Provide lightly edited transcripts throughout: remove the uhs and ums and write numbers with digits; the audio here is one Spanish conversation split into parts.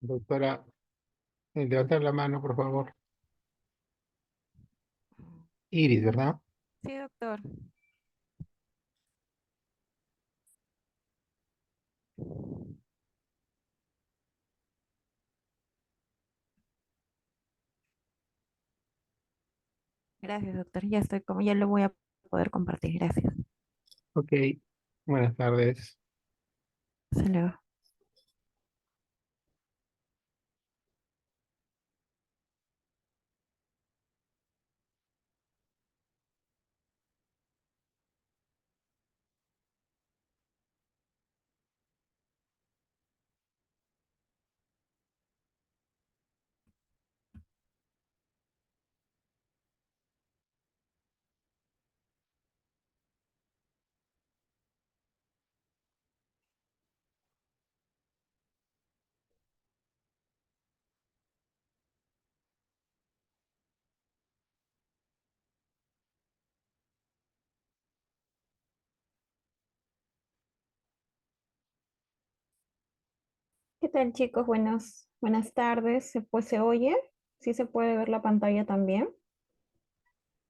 Doctora, levantar la mano, por favor. Iris, ¿verdad? Sí, doctor. Gracias, doctor. Ya estoy como, ya lo voy a poder compartir. Gracias. Ok, buenas tardes. Hasta luego. ¿Qué tal, chicos? Buenas tardes. ¿Se oye? ¿Sí se puede ver la pantalla también?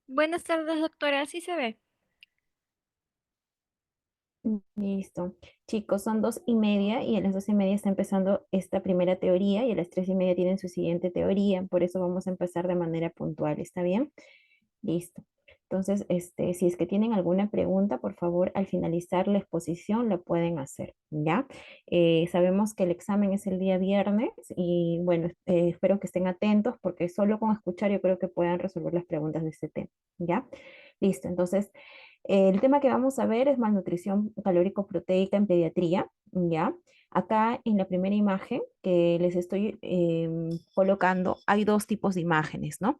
Buenas tardes, doctora. ¿Sí se ve? Listo. Chicos, son 2:30 y a las 2:30 está empezando esta primera teoría y a las 3:30 tienen su siguiente teoría. Por eso vamos a empezar de manera puntual. ¿Está bien? Listo. Entonces, si es que tienen alguna pregunta, por favor, al finalizar la exposición la pueden hacer, ¿ya? Sabemos que el examen es el día viernes y bueno, espero que estén atentos porque solo con escuchar yo creo que puedan resolver las preguntas de este tema, ¿ya? Listo. Entonces, el tema que vamos a ver es malnutrición calórico-proteica en pediatría, ¿ya? Acá en la primera imagen que les estoy colocando, hay dos tipos de imágenes, ¿no?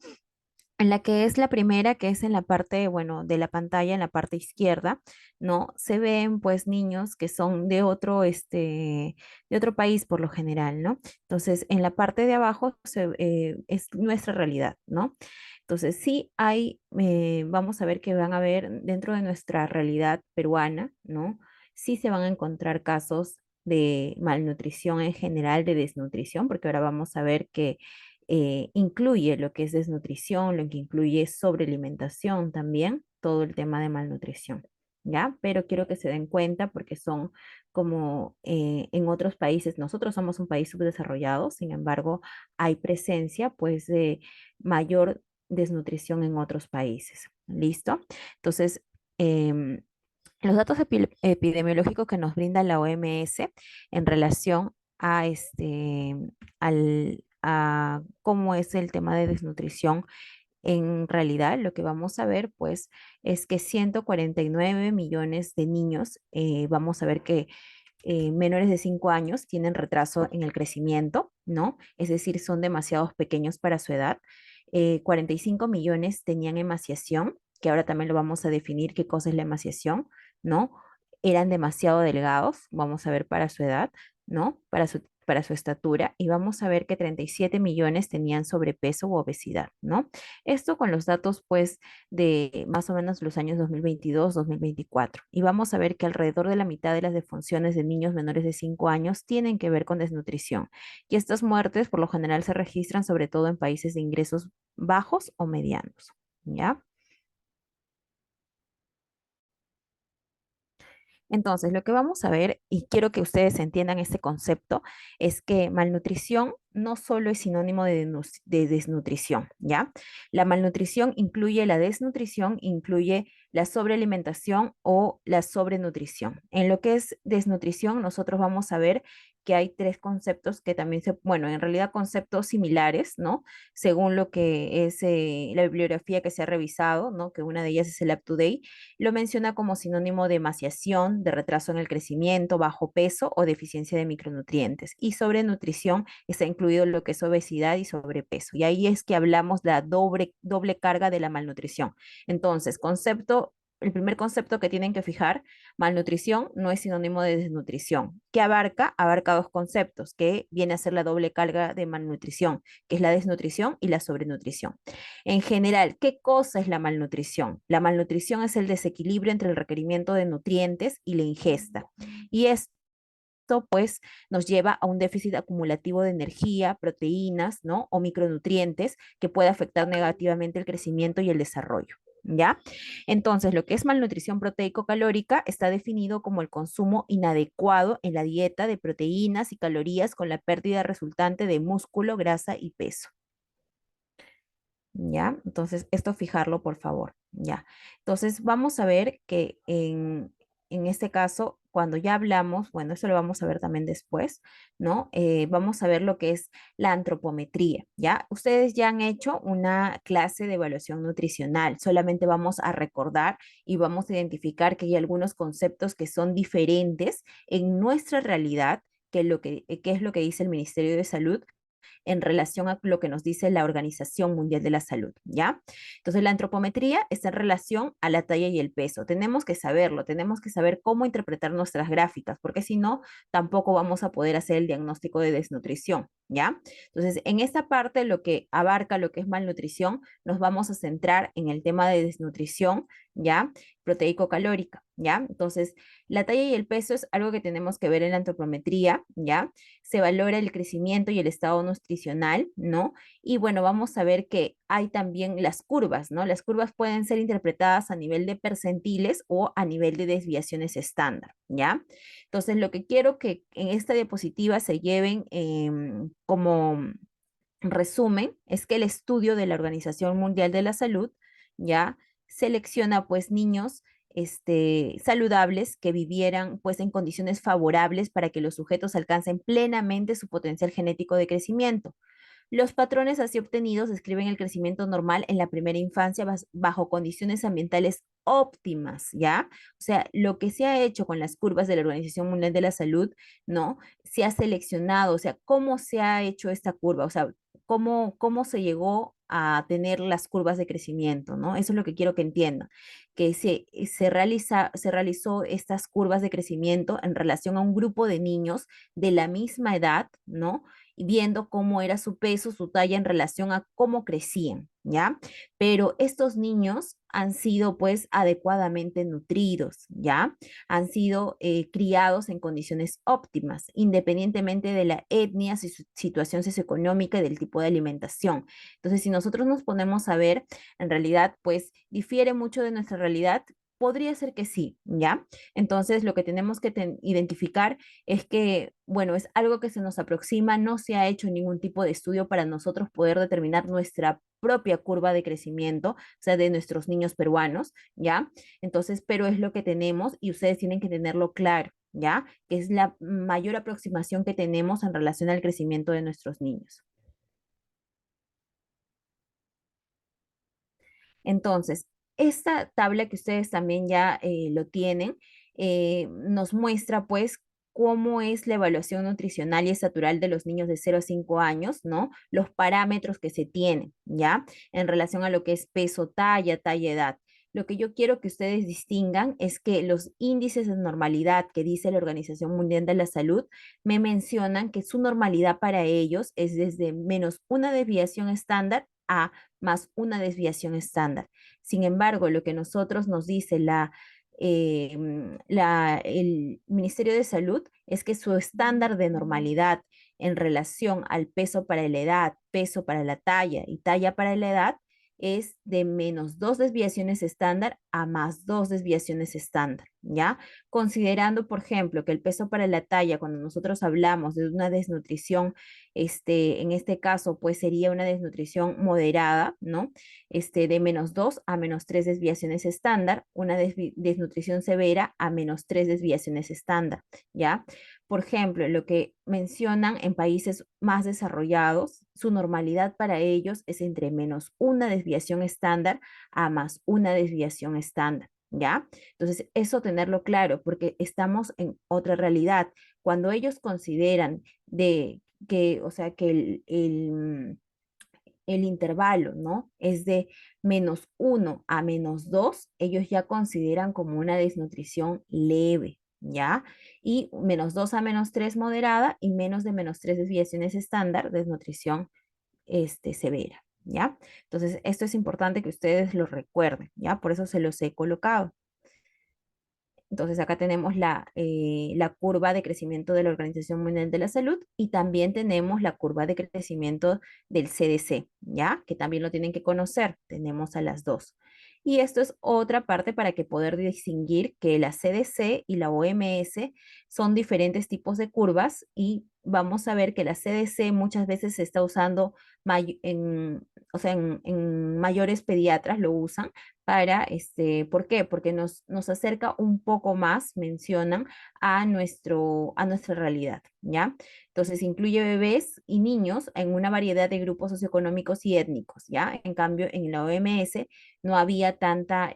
En la que es la primera, que es en la parte, bueno, de la pantalla, en la parte izquierda, ¿no? Se ven pues niños que son de otro país por lo general, ¿no? Entonces, en la parte de abajo es nuestra realidad, ¿no? Entonces, sí hay, vamos a ver que van a ver dentro de nuestra realidad peruana, ¿no? Sí se van a encontrar casos de malnutrición en general, de desnutrición, porque ahora vamos a ver que incluye lo que es desnutrición, lo que incluye sobrealimentación también, todo el tema de malnutrición, ¿ya? Pero quiero que se den cuenta porque son como en otros países, nosotros somos un país subdesarrollado, sin embargo, hay presencia pues de mayor desnutrición en otros países. ¿Listo? Entonces, em, los datos epidemiológicos que nos brinda la OMS en relación a a cómo es el tema de desnutrición, en realidad lo que vamos a ver pues es que 149 millones de niños, vamos a ver que menores de 5 años tienen retraso en el crecimiento, ¿no? Es decir, son demasiados pequeños para su edad. 45 millones tenían emaciación, que ahora también lo vamos a definir qué cosa es la emaciación, ¿no? Eran demasiado delgados, vamos a ver para su edad, ¿no? Para su estatura, y vamos a ver que 37 millones tenían sobrepeso u obesidad, ¿no? Esto con los datos, pues, de más o menos los años 2022, 2024. Y vamos a ver que alrededor de la mitad de las defunciones de niños menores de 5 años tienen que ver con desnutrición. Y estas muertes, por lo general, se registran sobre todo en países de ingresos bajos o medianos, ¿ya? Entonces, lo que vamos a ver, y quiero que ustedes entiendan este concepto, es que malnutrición no solo es sinónimo de desnutrición, ¿ya? La malnutrición incluye la desnutrición, incluye la sobrealimentación o la sobrenutrición. En lo que es desnutrición, nosotros vamos a ver que hay tres conceptos que también bueno, en realidad conceptos similares, ¿no? Según lo que es la bibliografía que se ha revisado, ¿no? Que una de ellas es el UpToDate, lo menciona como sinónimo de emaciación, de retraso en el crecimiento, bajo peso o deficiencia de micronutrientes. Y sobre nutrición está incluido lo que es obesidad y sobrepeso. Y ahí es que hablamos de la doble carga de la malnutrición. Entonces, el primer concepto que tienen que fijar, malnutrición no es sinónimo de desnutrición. ¿Qué abarca? Abarca dos conceptos, que viene a ser la doble carga de malnutrición, que es la desnutrición y la sobrenutrición. En general, ¿qué cosa es la malnutrición? La malnutrición es el desequilibrio entre el requerimiento de nutrientes y la ingesta. Y es esto pues nos lleva a un déficit acumulativo de energía, proteínas, ¿no? O micronutrientes que puede afectar negativamente el crecimiento y el desarrollo. ¿Ya? Entonces, lo que es malnutrición proteico-calórica está definido como el consumo inadecuado en la dieta de proteínas y calorías con la pérdida resultante de músculo, grasa y peso. ¿Ya? Entonces, esto fijarlo, por favor, ¿ya? Entonces, vamos a ver que en este caso, cuando ya hablamos, bueno, eso lo vamos a ver también después, ¿no? Vamos a ver lo que es la antropometría, ¿ya? Ustedes ya han hecho una clase de evaluación nutricional, solamente vamos a recordar y vamos a identificar que hay algunos conceptos que son diferentes en nuestra realidad, que es lo que dice el Ministerio de Salud en relación a lo que nos dice la Organización Mundial de la Salud, ¿ya? Entonces, la antropometría está en relación a la talla y el peso. Tenemos que saberlo, tenemos que saber cómo interpretar nuestras gráficas, porque si no, tampoco vamos a poder hacer el diagnóstico de desnutrición, ¿ya? Entonces, en esta parte, lo que abarca lo que es malnutrición, nos vamos a centrar en el tema de desnutrición, ¿ya? Proteico-calórica, ¿ya? Entonces, la talla y el peso es algo que tenemos que ver en la antropometría, ¿ya? Se valora el crecimiento y el estado nutricional, ¿no? Y bueno, vamos a ver que hay también las curvas, ¿no? Las curvas pueden ser interpretadas a nivel de percentiles o a nivel de desviaciones estándar, ¿ya? Entonces, lo que quiero que en esta diapositiva se lleven como resumen es que el estudio de la Organización Mundial de la Salud ya selecciona pues niños saludables que vivieran pues en condiciones favorables para que los sujetos alcancen plenamente su potencial genético de crecimiento. Los patrones así obtenidos describen el crecimiento normal en la primera infancia bajo condiciones ambientales óptimas, ¿ya? O sea, lo que se ha hecho con las curvas de la Organización Mundial de la Salud, ¿no? Se ha seleccionado, o sea, cómo se ha hecho esta curva, o sea, cómo se llegó a tener las curvas de crecimiento, ¿no? Eso es lo que quiero que entiendan, que se realizó estas curvas de crecimiento en relación a un grupo de niños de la misma edad, ¿no? Y viendo cómo era su peso, su talla en relación a cómo crecían, ¿ya? Pero estos niños han sido pues adecuadamente nutridos, ¿ya? Han sido criados en condiciones óptimas, independientemente de la etnia, situación socioeconómica y del tipo de alimentación. Entonces, si nosotros nos ponemos a ver, en realidad pues difiere mucho de nuestra realidad. Podría ser que sí, ¿ya? Entonces, lo que tenemos que identificar es que, bueno, es algo que se nos aproxima, no se ha hecho ningún tipo de estudio para nosotros poder determinar nuestra propia curva de crecimiento, o sea, de nuestros niños peruanos, ¿ya? Entonces, pero es lo que tenemos y ustedes tienen que tenerlo claro, ¿ya? Que es la mayor aproximación que tenemos en relación al crecimiento de nuestros niños. Entonces, esta tabla que ustedes también ya lo tienen, nos muestra pues cómo es la evaluación nutricional y estatural de los niños de 0 a 5 años, ¿no? Los parámetros que se tienen, ¿ya? En relación a lo que es peso, talla, edad. Lo que yo quiero que ustedes distingan es que los índices de normalidad que dice la Organización Mundial de la Salud me mencionan que su normalidad para ellos es desde menos una desviación estándar a más una desviación estándar. Sin embargo, lo que nosotros nos dice el Ministerio de Salud es que su estándar de normalidad en relación al peso para la edad, peso para la talla y talla para la edad es de menos dos desviaciones estándar a más dos desviaciones estándar, ¿ya? Considerando, por ejemplo, que el peso para la talla, cuando nosotros hablamos de una desnutrición, en este caso, pues sería una desnutrición moderada, ¿no? De menos 2 a menos 3 desviaciones estándar, una desnutrición severa a menos 3 desviaciones estándar, ¿ya? Por ejemplo, lo que mencionan en países más desarrollados, su normalidad para ellos es entre menos una desviación estándar a más una desviación estándar, ¿ya? Entonces, eso tenerlo claro, porque estamos en otra realidad. Cuando ellos consideran o sea, que el intervalo, ¿no? Es de menos 1 a menos 2, ellos ya consideran como una desnutrición leve, ¿ya? Y menos 2 a menos 3 moderada y menos de menos 3 desviaciones estándar, desnutrición severa, ¿ya? Entonces, esto es importante que ustedes lo recuerden, ¿ya? Por eso se los he colocado. Entonces acá tenemos la curva de crecimiento de la Organización Mundial de la Salud y también tenemos la curva de crecimiento del CDC, ¿ya? Que también lo tienen que conocer. Tenemos a las dos. Y esto es otra parte para que poder distinguir que la CDC y la OMS son diferentes tipos de curvas y vamos a ver que la CDC muchas veces se está usando o sea, en mayores pediatras lo usan para, ¿por qué? Porque nos acerca un poco más, mencionan, a nuestra realidad, ¿ya? Entonces incluye bebés y niños en una variedad de grupos socioeconómicos y étnicos, ¿ya? En cambio, en la OMS no había tanta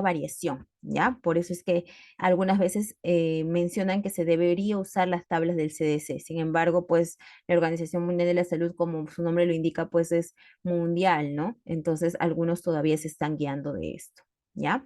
variación, ¿ya? Por eso es que algunas veces mencionan que se debería usar las tablas del CDC. Sin embargo, pues la Organización Mundial de la Salud, como su nombre lo indica, pues es mundial, ¿no? Entonces, algunos todavía se están guiando de esto, ¿ya?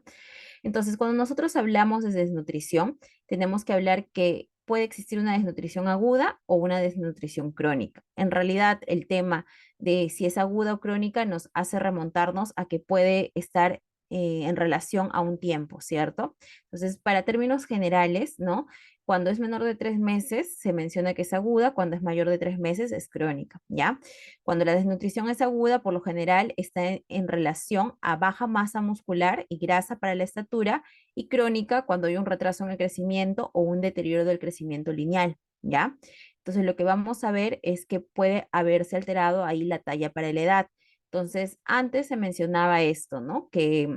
Entonces, cuando nosotros hablamos de desnutrición, tenemos que hablar que puede existir una desnutrición aguda o una desnutrición crónica. En realidad, el tema de si es aguda o crónica nos hace remontarnos a que puede estar en relación a un tiempo, ¿cierto? Entonces, para términos generales, ¿no? Cuando es menor de 3 meses, se menciona que es aguda, cuando es mayor de 3 meses es crónica, ¿ya? Cuando la desnutrición es aguda, por lo general está en relación a baja masa muscular y grasa para la estatura, y crónica cuando hay un retraso en el crecimiento o un deterioro del crecimiento lineal, ¿ya? Entonces, lo que vamos a ver es que puede haberse alterado ahí la talla para la edad. Entonces, antes se mencionaba esto, ¿no? Que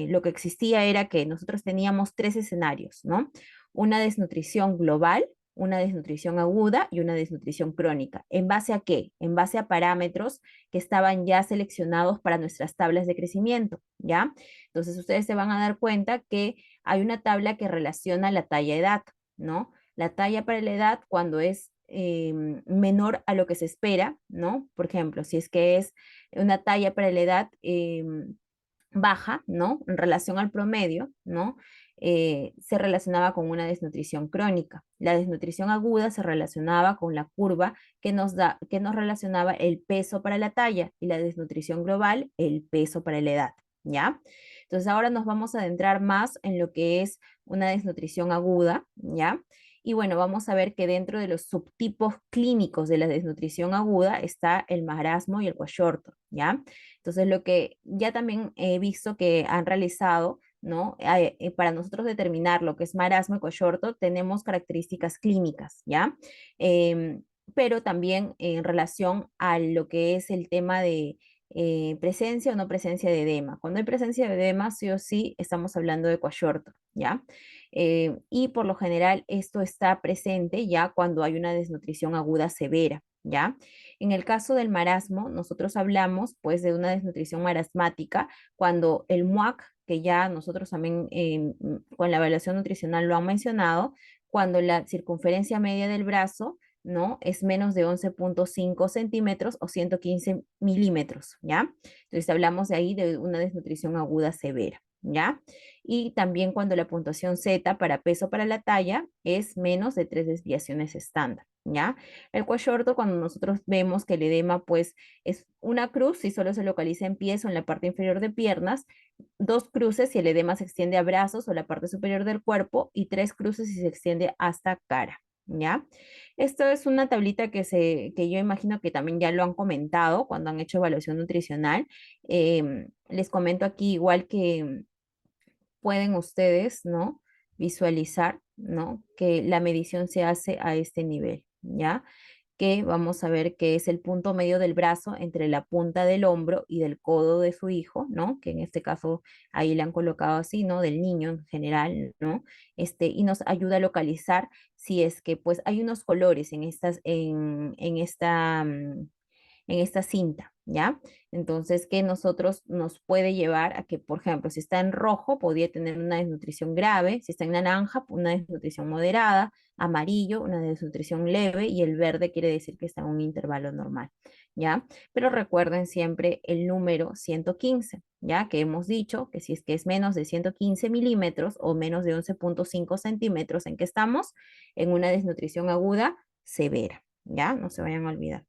lo que existía era que nosotros teníamos tres escenarios, ¿no? Una desnutrición global, una desnutrición aguda y una desnutrición crónica. ¿En base a qué? En base a parámetros que estaban ya seleccionados para nuestras tablas de crecimiento, ¿ya? Entonces, ustedes se van a dar cuenta que hay una tabla que relaciona la talla-edad, ¿no? La talla para la edad cuando es menor a lo que se espera, ¿no? Por ejemplo, si es que es una talla para la edad baja, ¿no? En relación al promedio, ¿no? Se relacionaba con una desnutrición crónica. La desnutrición aguda se relacionaba con la curva que nos relacionaba el peso para la talla y la desnutrición global, el peso para la edad, ¿ya? Entonces ahora nos vamos a adentrar más en lo que es una desnutrición aguda, ¿ya? Y bueno, vamos a ver que dentro de los subtipos clínicos de la desnutrición aguda está el marasmo y el kwashiorkor, ¿ya? Entonces, lo que ya también he visto que han realizado, ¿no? Para nosotros determinar lo que es marasmo y kwashiorkor, tenemos características clínicas, ¿ya? Em, pero también en relación a lo que es el tema de presencia o no presencia de edema. Cuando hay presencia de edema, sí o sí, estamos hablando de kwashiorkor, ¿ya? Y por lo general esto está presente ya cuando hay una desnutrición aguda severa, ¿ya? En el caso del marasmo, nosotros hablamos pues de una desnutrición marasmática cuando el MUAC, que ya nosotros también con la evaluación nutricional lo han mencionado, cuando la circunferencia media del brazo, ¿no? Es menos de 11,5 centímetros o 115 milímetros, ¿ya? Entonces hablamos de ahí de una desnutrición aguda severa, ¿ya? Y también cuando la puntuación Z para peso para la talla es menos de 3 desviaciones estándar, ¿ya? El cuello cuando nosotros vemos que el edema pues es una cruz si solo se localiza en pies o en la parte inferior de piernas, dos cruces si el edema se extiende a brazos o la parte superior del cuerpo y tres cruces si se extiende hasta cara, ¿ya? Esto es una tablita que yo imagino que también ya lo han comentado cuando han hecho evaluación nutricional. Les comento aquí igual que pueden ustedes, ¿no? Visualizar, ¿no? Que la medición se hace a este nivel, ¿ya? Que vamos a ver que es el punto medio del brazo entre la punta del hombro y del codo de su hijo, ¿no? Que en este caso ahí le han colocado así, ¿no? Del niño en general, ¿no? Y nos ayuda a localizar si es que pues hay unos colores en esta cinta, ¿ya? Entonces, que nosotros nos puede llevar a que, por ejemplo, si está en rojo, podría tener una desnutrición grave, si está en naranja, una desnutrición moderada, amarillo, una desnutrición leve, y el verde quiere decir que está en un intervalo normal, ¿ya? Pero recuerden siempre el número 115, ¿ya? Que hemos dicho que si es que es menos de 115 milímetros o menos de 11,5 centímetros en que estamos, en una desnutrición aguda severa, ¿ya? No se vayan a olvidar.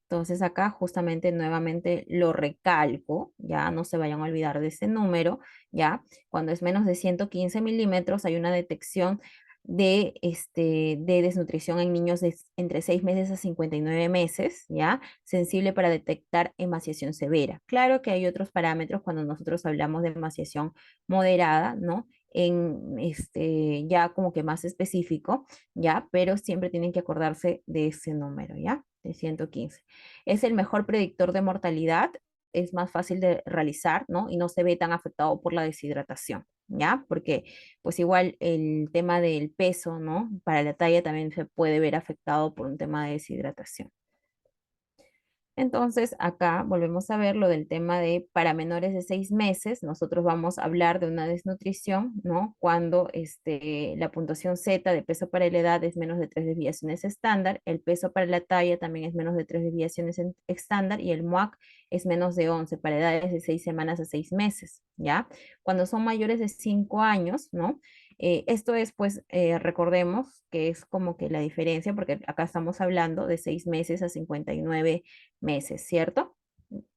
Entonces acá justamente nuevamente lo recalco, ya no se vayan a olvidar de ese número, ya cuando es menos de 115 milímetros hay una detección de desnutrición en niños de entre 6 meses a 59 meses, ya sensible para detectar emaciación severa. Claro que hay otros parámetros cuando nosotros hablamos de emaciación moderada, ¿no? En ya como que más específico, ya, pero siempre tienen que acordarse de ese número, ya, de 115. Es el mejor predictor de mortalidad, es más fácil de realizar, ¿no? Y no se ve tan afectado por la deshidratación, ¿ya? Porque pues igual el tema del peso, ¿no? Para la talla también se puede ver afectado por un tema de deshidratación. Entonces, acá volvemos a ver lo del tema de para menores de 6 meses, nosotros vamos a hablar de una desnutrición, ¿no? Cuando la puntuación Z de peso para la edad es menos de 3 desviaciones estándar, el peso para la talla también es menos de 3 desviaciones estándar y el MUAC es menos de 11 para edades de 6 semanas a 6 meses, ¿ya? Cuando son mayores de 5 años, ¿no? Esto es, pues, recordemos que es como que la diferencia, porque acá estamos hablando de 6 meses a 59 meses, ¿cierto?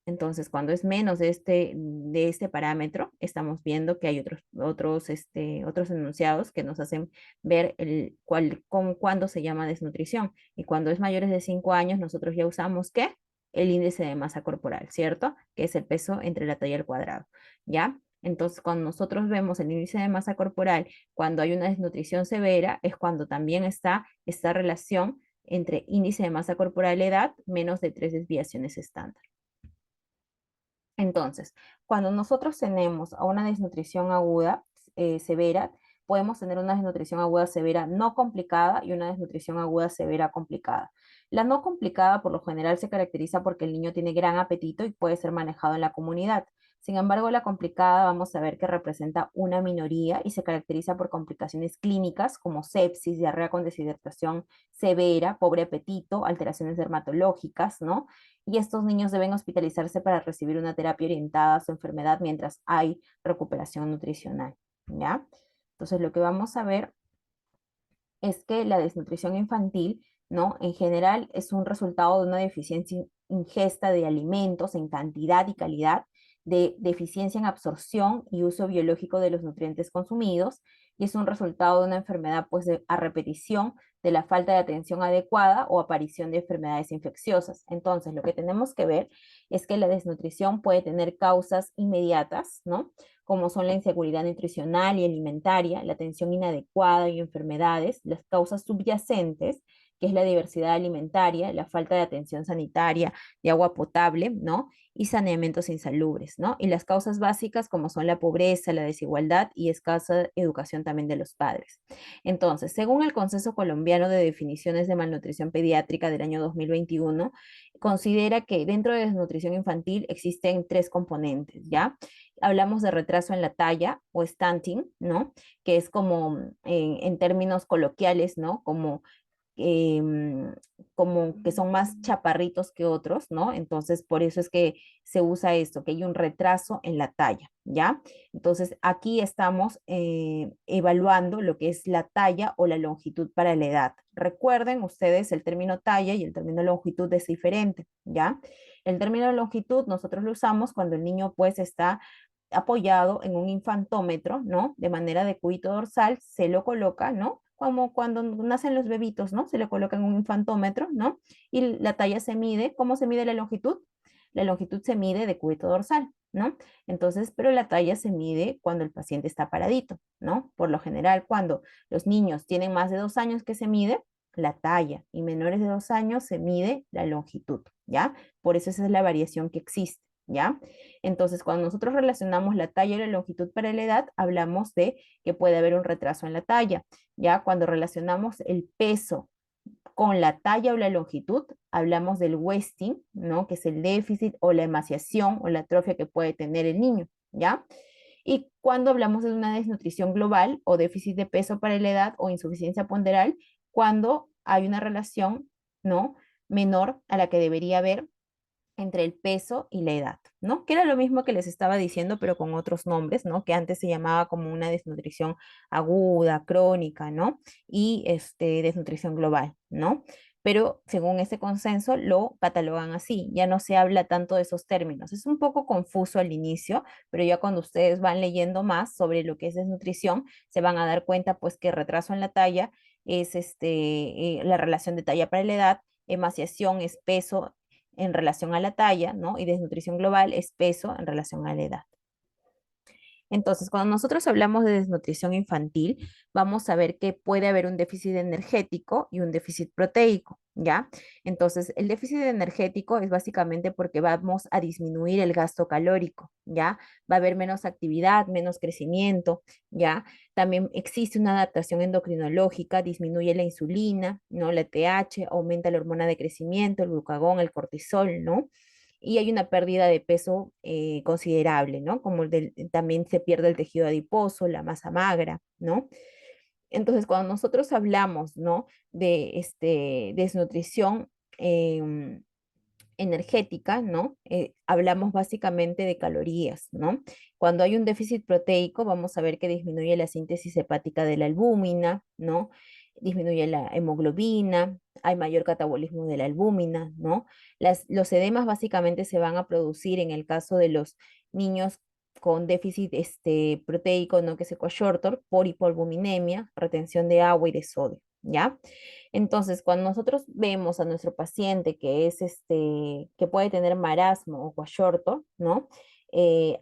Entonces, cuando es menos de este parámetro, estamos viendo que hay otros enunciados que nos hacen ver cuándo se llama desnutrición. Y cuando es mayores de 5 años, nosotros ya usamos, ¿qué? El índice de masa corporal, ¿cierto? Que es el peso entre la talla y el cuadrado, ¿ya? Entonces, cuando nosotros vemos el índice de masa corporal, cuando hay una desnutrición severa, es cuando también está esta relación entre índice de masa corporal edad menos de 3 desviaciones estándar. Entonces, cuando nosotros tenemos a una desnutrición aguda severa, podemos tener una desnutrición aguda severa no complicada y una desnutrición aguda severa complicada. La no complicada por lo general se caracteriza porque el niño tiene gran apetito y puede ser manejado en la comunidad. Sin embargo, la complicada vamos a ver que representa una minoría y se caracteriza por complicaciones clínicas como sepsis, diarrea con deshidratación severa, pobre apetito, alteraciones dermatológicas, ¿no? Y estos niños deben hospitalizarse para recibir una terapia orientada a su enfermedad mientras hay recuperación nutricional, ¿ya? Entonces, lo que vamos a ver es que la desnutrición infantil, ¿no? En general es un resultado de una deficiencia ingesta de alimentos en cantidad y calidad, de deficiencia en absorción y uso biológico de los nutrientes consumidos, y es un resultado de una enfermedad pues a repetición de la falta de atención adecuada o aparición de enfermedades infecciosas. Entonces, lo que tenemos que ver es que la desnutrición puede tener causas inmediatas, ¿no? Como son la inseguridad nutricional y alimentaria, la atención inadecuada y enfermedades, las causas subyacentes, que es la diversidad alimentaria, la falta de atención sanitaria, de agua potable, ¿no? Y saneamientos insalubres, ¿no? Y las causas básicas como son la pobreza, la desigualdad y escasa educación también de los padres. Entonces, según el Consenso Colombiano de Definiciones de Malnutrición Pediátrica del año 2021, considera que dentro de desnutrición infantil existen tres componentes, ¿ya? Hablamos de retraso en la talla o stunting, ¿no? Que es como en términos coloquiales, ¿no? Em, como que son más chaparritos que otros, ¿no? Entonces, por eso es que se usa esto, que hay un retraso en la talla, ¿ya? Entonces, aquí estamos evaluando lo que es la talla o la longitud para la edad. Recuerden ustedes, el término talla y el término longitud es diferente, ¿ya? El término longitud nosotros lo usamos cuando el niño pues está apoyado en un infantómetro, ¿no? De manera de cúbito dorsal, se lo coloca, ¿no? Como cuando nacen los bebitos, ¿no? Se le coloca en un infantómetro, ¿no? Y la talla se mide. ¿Cómo se mide la longitud? La longitud se mide de cúbito dorsal, ¿no? Entonces, pero la talla se mide cuando el paciente está paradito, ¿no? Por lo general, cuando los niños tienen más de 2 años que se mide la talla y menores de 2 años se mide la longitud, ¿ya? Por eso esa es la variación que existe, ¿ya? Entonces, cuando nosotros relacionamos la talla y la longitud para la edad, hablamos de que puede haber un retraso en la talla. Ya cuando relacionamos el peso con la talla o la longitud, hablamos del wasting, ¿no? Que es el déficit o la emaciación o la atrofia que puede tener el niño, ¿ya? Y cuando hablamos de una desnutrición global o déficit de peso para la edad o insuficiencia ponderal, cuando hay una relación, ¿no? Menor a la que debería haber entre el peso y la edad, ¿no? Que era lo mismo que les estaba diciendo, pero con otros nombres, ¿no? Que antes se llamaba como una desnutrición aguda, crónica, ¿no? Y desnutrición global, ¿no? pero según ese consenso lo catalogan así, ya no se habla tanto de esos términos. Es un poco confuso al inicio, pero ya cuando ustedes van leyendo más sobre lo que es desnutrición, se van a dar cuenta pues que retraso en la talla es la relación de talla para la edad, emaciación es peso en relación a la talla, ¿no? Y desnutrición global es peso en relación a la edad. Entonces, cuando nosotros hablamos de desnutrición infantil, vamos a ver que puede haber un déficit energético y un déficit proteico, ¿ya? Entonces, el déficit energético es básicamente porque vamos a disminuir el gasto calórico, ¿ya? Va a haber menos actividad, menos crecimiento, ¿ya? También existe una adaptación endocrinológica, disminuye la insulina, ¿no? La TH, aumenta la hormona de crecimiento, el glucagón, el cortisol, ¿no? Y hay una pérdida de peso considerable, ¿no? Como también se pierde el tejido adiposo, la masa magra, ¿no? Entonces, cuando nosotros hablamos, ¿no? De desnutrición energética, ¿no? Hablamos básicamente de calorías, ¿no? Cuando hay un déficit proteico, vamos a ver que disminuye la síntesis hepática de la albúmina, ¿no? Disminuye la hemoglobina, hay mayor catabolismo de la albúmina, ¿no? Los edemas básicamente se van a producir en el caso de los niños con déficit proteico, ¿no? Que se coashortor, por hipoalbuminemia, retención de agua y de sodio, ¿ya? Entonces, cuando nosotros vemos a nuestro paciente que es que puede tener marasmo o cuashorto, ¿no?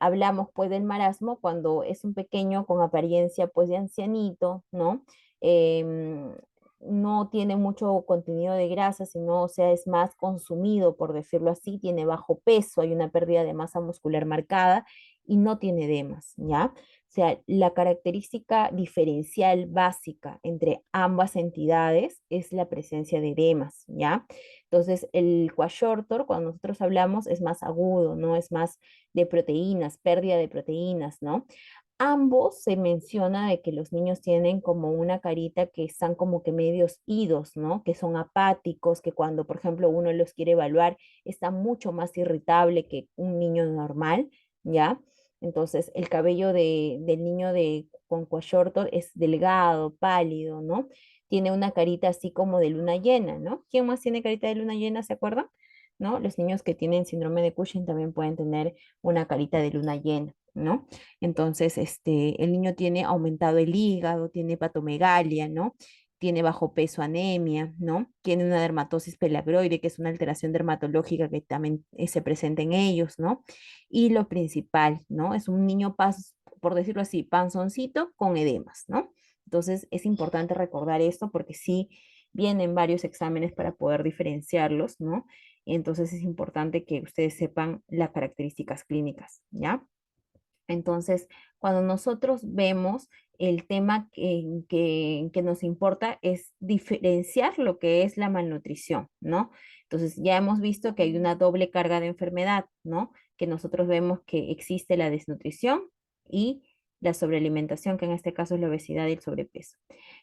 Hablamos pues del marasmo cuando es un pequeño con apariencia pues de ancianito, ¿no? Em, no tiene mucho contenido de grasa, sino, o sea, es más consumido, por decirlo así, tiene bajo peso, hay una pérdida de masa muscular marcada y no tiene edemas, ¿ya? O sea, la característica diferencial básica entre ambas entidades es la presencia de edemas, ¿ya? Entonces, el quashortor, cuando nosotros hablamos, es más agudo, ¿no? Es más de proteínas, pérdida de proteínas, ¿no? Ambos se menciona de que los niños tienen como una carita que están como que medios idos, ¿no? Que son apáticos, que cuando, por ejemplo, uno los quiere evaluar, está mucho más irritable que un niño normal, ¿ya? Entonces, el cabello del niño con cuashortor es delgado, pálido, ¿no? Tiene una carita así como de luna llena, ¿no? ¿Quién más tiene carita de luna llena, se acuerdan? ¿No? Los niños que tienen síndrome de Cushing también pueden tener una carita de luna llena, ¿no? Entonces, el niño tiene aumentado el hígado, tiene hepatomegalia, ¿no? Tiene bajo peso, anemia, ¿no? Tiene una dermatosis pelagroide, que es una alteración dermatológica que también se presenta en ellos, ¿no? Y lo principal, ¿no? Es un niño, por decirlo así, panzoncito con edemas, ¿no? Entonces, es importante recordar esto porque sí vienen varios exámenes para poder diferenciarlos, ¿no? Entonces, es importante que ustedes sepan las características clínicas, ¿ya? Entonces, cuando nosotros vemos el tema que nos importa es diferenciar lo que es la malnutrición, ¿no? Entonces, ya hemos visto que hay una doble carga de enfermedad, ¿no? Que nosotros vemos que existe la desnutrición y la sobrealimentación, que en este caso es la obesidad y el sobrepeso.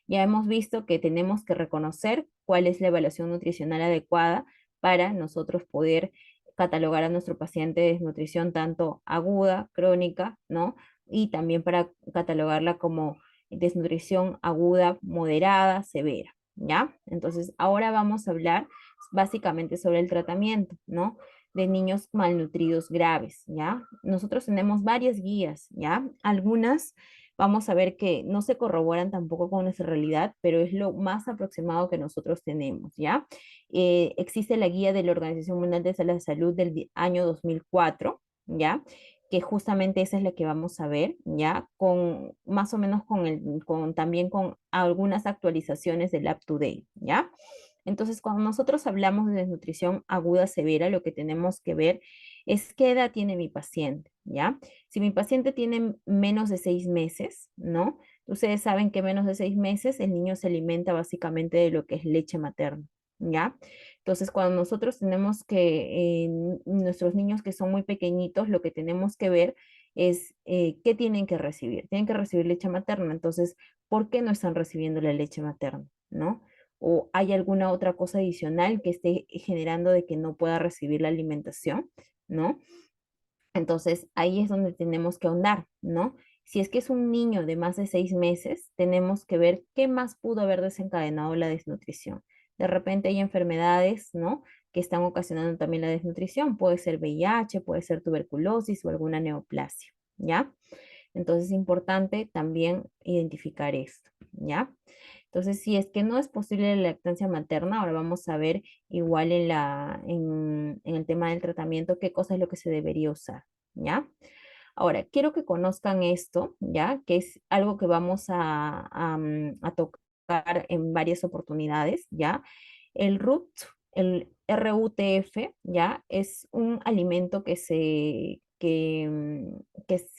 Ya hemos visto que tenemos que reconocer cuál es la evaluación nutricional adecuada para nosotros poder catalogar a nuestro paciente de desnutrición tanto aguda, crónica, ¿no? Y también para catalogarla como desnutrición aguda, moderada, severa, ¿ya? Entonces, ahora vamos a hablar básicamente sobre el tratamiento, ¿no? De niños malnutridos graves, ¿ya? Nosotros tenemos varias guías, ¿ya? Algunas vamos a ver que no se corroboran tampoco con nuestra realidad, pero es lo más aproximado que nosotros tenemos, ¿ya? Existe la guía de la Organización Mundial de la Salud del año 2004, ¿ya? Que justamente esa es la que vamos a ver, ¿ya? Con más o menos también con algunas actualizaciones del Up to Date, ¿ya? Entonces, cuando nosotros hablamos de desnutrición aguda severa, lo que tenemos que ver es qué edad tiene mi paciente, ¿ya? Si mi paciente tiene menos de 6 meses, ¿no? Ustedes saben que menos de 6 meses el niño se alimenta básicamente de lo que es leche materna, ¿ya? Entonces, cuando nosotros tenemos que, nuestros niños que son muy pequeñitos, lo que tenemos que ver es qué tienen que recibir. Tienen que recibir leche materna. Entonces, ¿por qué no están recibiendo la leche materna? ¿No? ¿O hay alguna otra cosa adicional que esté generando de que no pueda recibir la alimentación? ¿No? Entonces, ahí es donde tenemos que ahondar, ¿no? Si es que es un niño de más de 6 meses, tenemos que ver qué más pudo haber desencadenado la desnutrición. de repente hay enfermedades, ¿no? Que están ocasionando también la desnutrición. Puede ser VIH, puede ser tuberculosis o alguna neoplasia, ¿ya? Entonces es importante también identificar esto, ¿ya? Entonces, si es que no es posible la lactancia materna, ahora vamos a ver igual en el tema del tratamiento qué cosa es lo que se debería usar, ¿ya? Ahora, quiero que conozcan esto, ¿ya? Que es algo que vamos a tocar en varias oportunidades, ¿ya? El RUTF, ¿ya? Es un alimento que se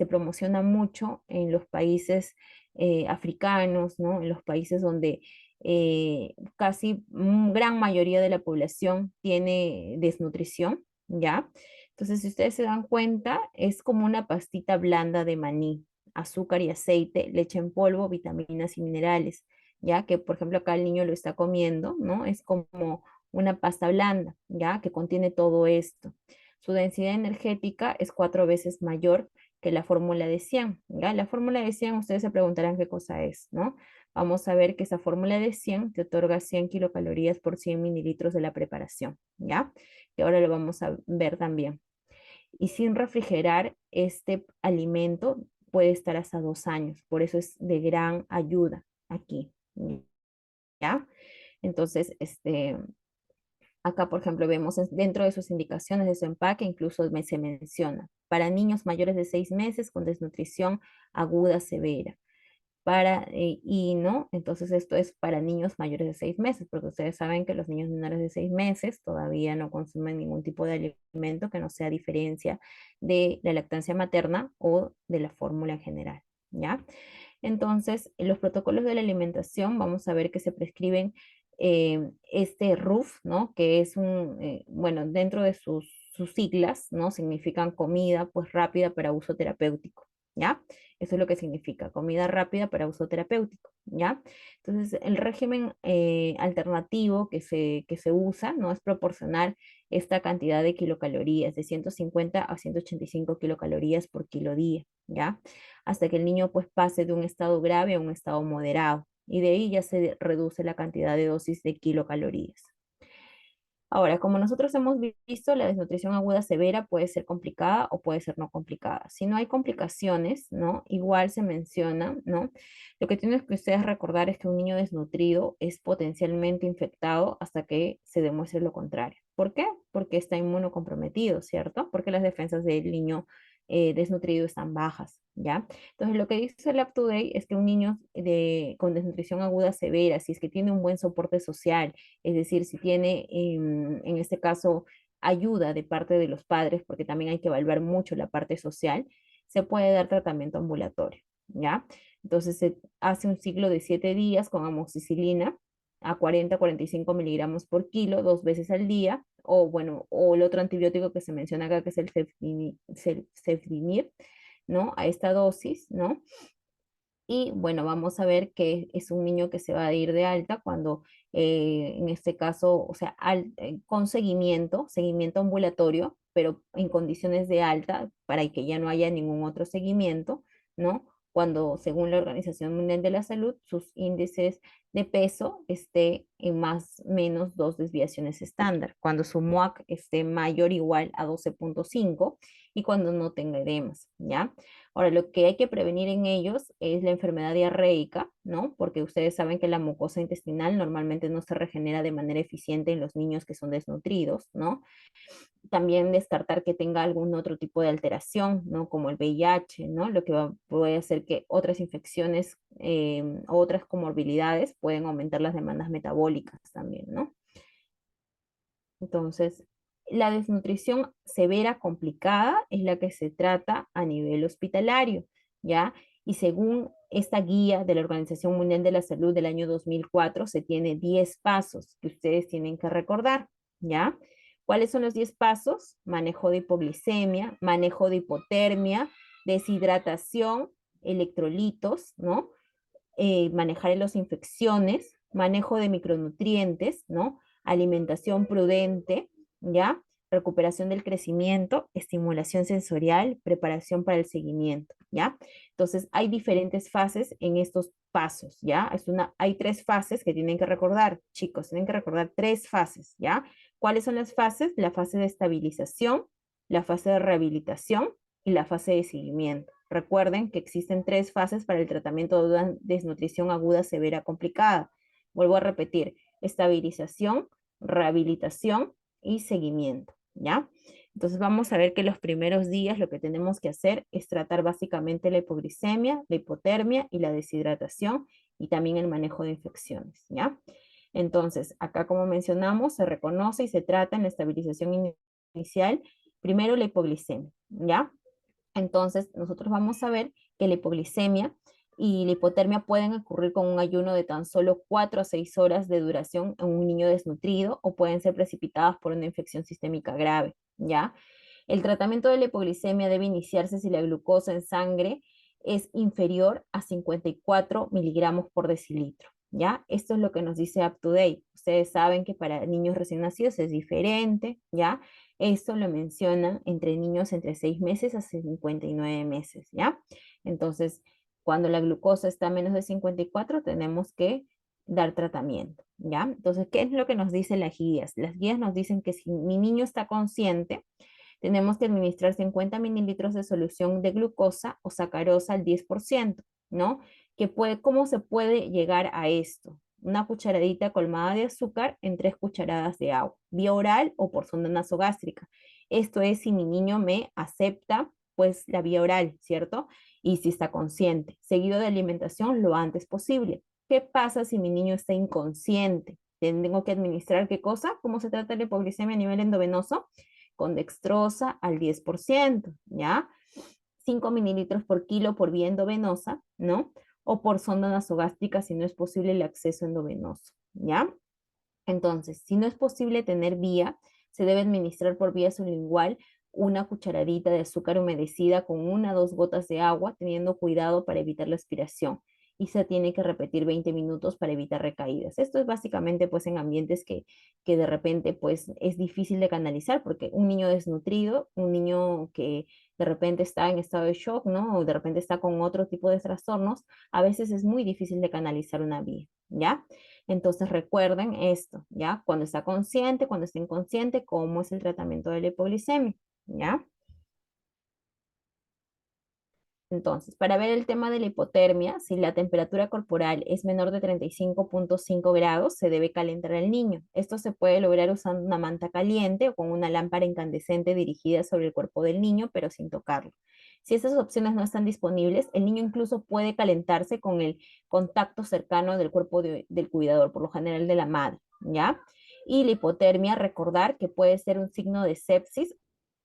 promociona mucho en los países africanos, ¿no? En los países donde casi gran mayoría de la población tiene desnutrición, ¿ya? Entonces, si ustedes se dan cuenta, es como una pastita blanda de maní, azúcar y aceite, leche en polvo, vitaminas y minerales, ya que, por ejemplo, acá el niño lo está comiendo, ¿no? Es como una pasta blanda, ya que contiene todo esto. Su densidad energética es 4 veces mayor que la fórmula de 100, ¿ya? La fórmula de 100, ustedes se preguntarán qué cosa es, ¿no? Vamos a ver que esa fórmula de 100 te otorga 100 kilocalorías por 100 mililitros de la preparación, ¿ya? Y ahora lo vamos a ver también. Y sin refrigerar, este alimento puede estar hasta 2 años. Por eso es de gran ayuda aquí, ¿ya? Entonces, acá, por ejemplo, vemos dentro de sus indicaciones de su empaque, incluso se menciona, para niños mayores de 6 meses con desnutrición aguda severa y no, entonces esto es para niños mayores de 6 meses, porque ustedes saben que los niños menores de 6 meses todavía no consumen ningún tipo de alimento que no sea diferencia de la lactancia materna o de la fórmula en general, ¿ya? Entonces, en los protocolos de la alimentación vamos a ver que se prescriben este RUF, ¿no? Que es bueno, dentro de sus siglas, ¿no? Significan comida, pues rápida para uso terapéutico, ¿ya? Eso es lo que significa, comida rápida para uso terapéutico, ¿ya? Entonces, el régimen alternativo que se usa, ¿no? Es proporcionar esta cantidad de kilocalorías, de 150 a 185 kilocalorías por kilo día, ¿ya? Hasta que el niño pues pase de un estado grave a un estado moderado, y de ahí ya se reduce la cantidad de dosis de kilocalorías. Ahora, como nosotros hemos visto, la desnutrición aguda severa puede ser complicada o puede ser no complicada. Si no hay complicaciones, ¿no? Igual se menciona, ¿no? Lo que tienen que ustedes recordar es que un niño desnutrido es potencialmente infectado hasta que se demuestre lo contrario. ¿Por qué? Porque está inmunocomprometido, ¿cierto? Porque las defensas del niño desnutrido están bajas, ¿ya? Entonces, lo que dice el UpToDate es que un niño con desnutrición aguda severa, si es que tiene un buen soporte social, es decir, si tiene en este caso ayuda de parte de los padres, porque también hay que evaluar mucho la parte social, se puede dar tratamiento ambulatorio, ¿ya? Entonces se hace un ciclo de 7 días con amoxicilina a 40-45 miligramos por kilo 2 veces al día, o bueno, o el otro antibiótico que se menciona acá, que es el cefdinir, ¿no? A esta dosis, ¿no? Y bueno, vamos a ver que es un niño que se va a ir de alta cuando, en este caso, o sea, con seguimiento ambulatorio, pero en condiciones de alta para que ya no haya ningún otro seguimiento, ¿no? Cuando, según la Organización Mundial de la Salud, sus índices de peso esté en más o menos 2 desviaciones estándar, cuando su MUAC esté mayor o igual a 12,5 y cuando no tenga edemas, ¿ya? Ahora, lo que hay que prevenir en ellos es la enfermedad diarreica, ¿no? Porque ustedes saben que la mucosa intestinal normalmente no se regenera de manera eficiente en los niños que son desnutridos, ¿no? También descartar que tenga algún otro tipo de alteración, ¿no? Como el VIH, ¿no? Lo que puede hacer que otras infecciones o otras comorbilidades pueden aumentar las demandas metabólicas también, ¿no? Entonces, la desnutrición severa complicada es la que se trata a nivel hospitalario, ¿ya? Y según esta guía de la Organización Mundial de la Salud del año 2004, se tiene 10 pasos que ustedes tienen que recordar, ¿ya? ¿Cuáles son los 10 pasos? Manejo de hipoglicemia, manejo de hipotermia, deshidratación, electrolitos, ¿no? Manejar las infecciones, manejo de micronutrientes, ¿no? Alimentación prudente, ¿ya? recuperación del crecimiento, estimulación sensorial, preparación para el seguimiento, ¿ya? Entonces, hay diferentes fases en estos pasos, ¿ya? Hay 3 fases que tienen que recordar, chicos, tienen que recordar 3 fases, ¿ya? ¿Cuáles son las fases? La fase de estabilización, la fase de rehabilitación y la fase de seguimiento. Recuerden que existen 3 fases para el tratamiento de una desnutrición aguda severa complicada. Vuelvo a repetir, estabilización, rehabilitación y seguimiento, ¿ya? Entonces vamos a ver que los primeros días lo que tenemos que hacer es tratar básicamente la hipoglicemia, la hipotermia y la deshidratación y también el manejo de infecciones, ¿ya? Entonces, acá como mencionamos, se reconoce y se trata en la estabilización inicial, primero la hipoglicemia, ¿ya? Entonces, nosotros vamos a ver que la hipoglicemia y la hipotermia pueden ocurrir con un ayuno de tan solo 4 a 6 horas de duración en un niño desnutrido o pueden ser precipitadas por una infección sistémica grave, ¿ya? El tratamiento de la hipoglicemia debe iniciarse si la glucosa en sangre es inferior a 54 miligramos por decilitro, ¿ya? Esto es lo que nos dice UpToDate. Ustedes saben que para niños recién nacidos es diferente, ¿ya? Esto lo mencionan entre niños entre 6 meses a 59 meses, ¿ya? Entonces, cuando la glucosa está a menos de 54, tenemos que dar tratamiento, ¿ya? Entonces, ¿qué es lo que nos dicen las guías? Las guías nos dicen que si mi niño está consciente, tenemos que administrar 50 mililitros de solución de glucosa o sacarosa al 10%, ¿no? ¿Cómo se puede llegar a esto? Una cucharadita colmada de azúcar en 3 cucharadas de agua, vía oral o por sonda nasogástrica. Esto es si mi niño me acepta, pues la vía oral, ¿cierto? Y si está consciente, seguido de alimentación lo antes posible. ¿Qué pasa si mi niño está inconsciente? ¿Tengo que administrar qué cosa? ¿Cómo se trata la hipoglicemia a nivel endovenoso? Con dextrosa al 10%, ¿ya? 5 mililitros por kilo por vía endovenosa, ¿no? O por sonda nasogástrica si no es posible el acceso endovenoso, ¿ya? Entonces, si no es posible tener vía, se debe administrar por vía sublingual una cucharadita de azúcar humedecida con 1 a 2 gotas de agua, teniendo cuidado para evitar la aspiración. Y se tiene que repetir 20 minutos para evitar recaídas. Esto es básicamente pues en ambientes que de repente pues es difícil de canalizar porque un niño desnutrido, un niño que de repente está en estado de shock, ¿no? O de repente está con otro tipo de trastornos, a veces es muy difícil de canalizar una vía, ¿ya? Entonces recuerden esto, ¿ya? Cuando está consciente, cuando está inconsciente, cómo es el tratamiento de la hipoglicemia, ¿ya? Entonces, para ver el tema de la hipotermia, si la temperatura corporal es menor de 35,5 grados, se debe calentar al niño. Esto se puede lograr usando una manta caliente o con una lámpara incandescente dirigida sobre el cuerpo del niño, pero sin tocarlo. Si estas opciones no están disponibles, el niño incluso puede calentarse con el contacto cercano del cuerpo del cuidador, por lo general de la madre, ¿ya? Y la hipotermia, recordar que puede ser un signo de sepsis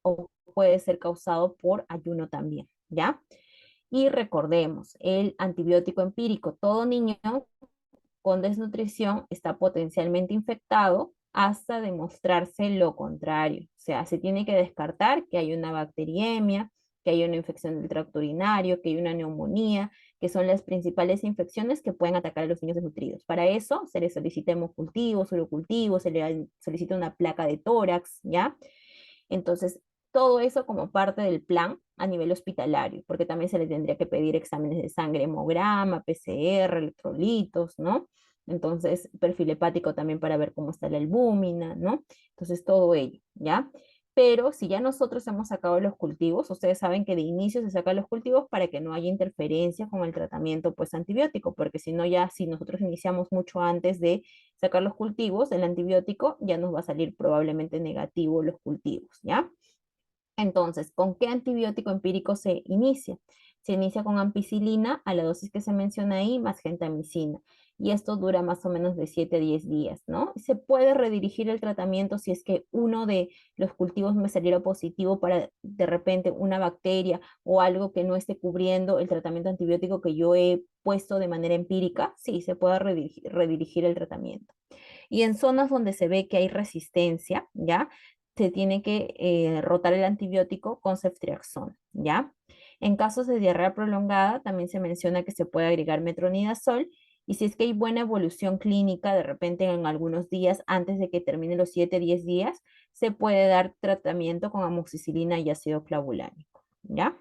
o puede ser causado por ayuno también, ¿ya? Y recordemos, el antibiótico empírico, todo niño con desnutrición está potencialmente infectado hasta demostrarse lo contrario. O sea, se tiene que descartar que hay una bacteriemia, que hay una infección del tracto urinario, que hay una neumonía, que son las principales infecciones que pueden atacar a los niños desnutridos. Para eso se les solicita hemocultivos, urocultivos, se le solicita una placa de tórax, ¿ya? Entonces, todo eso como parte del plan a nivel hospitalario, porque también se le tendría que pedir exámenes de sangre, hemograma, PCR, electrolitos, ¿no? Entonces, perfil hepático también para ver cómo está la albúmina, ¿no? Entonces, todo ello, ¿ya? Pero si ya nosotros hemos sacado los cultivos, ustedes saben que de inicio se sacan los cultivos para que no haya interferencia con el tratamiento pues antibiótico, porque si no ya, si nosotros iniciamos mucho antes de sacar los cultivos, el antibiótico ya nos va a salir probablemente negativo los cultivos, ¿ya? Entonces, ¿con qué antibiótico empírico se inicia? Se inicia con ampicilina a la dosis que se menciona ahí, más gentamicina. Y esto dura más o menos de 7 a 10 días, ¿no? Se puede redirigir el tratamiento si es que uno de los cultivos me saliera positivo para de repente una bacteria o algo que no esté cubriendo el tratamiento antibiótico que yo he puesto de manera empírica. Sí, se puede redirigir el tratamiento. Y en zonas donde se ve que hay resistencia, ¿ya? Se tiene que rotar el antibiótico con ceftriaxona, ¿ya? En casos de diarrea prolongada, también se menciona que se puede agregar metronidazol y si es que hay buena evolución clínica, de repente en algunos días, antes de que termine los 7, 10 días, se puede dar tratamiento con amoxicilina y ácido clavulánico, ¿ya?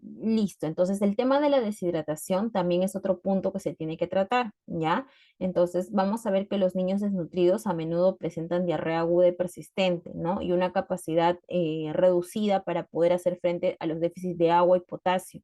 Listo, entonces el tema de la deshidratación también es otro punto que se tiene que tratar, ¿ya? Entonces vamos a ver que los niños desnutridos a menudo presentan diarrea aguda y persistente, ¿no? Y una capacidad reducida para poder hacer frente a los déficits de agua y potasio.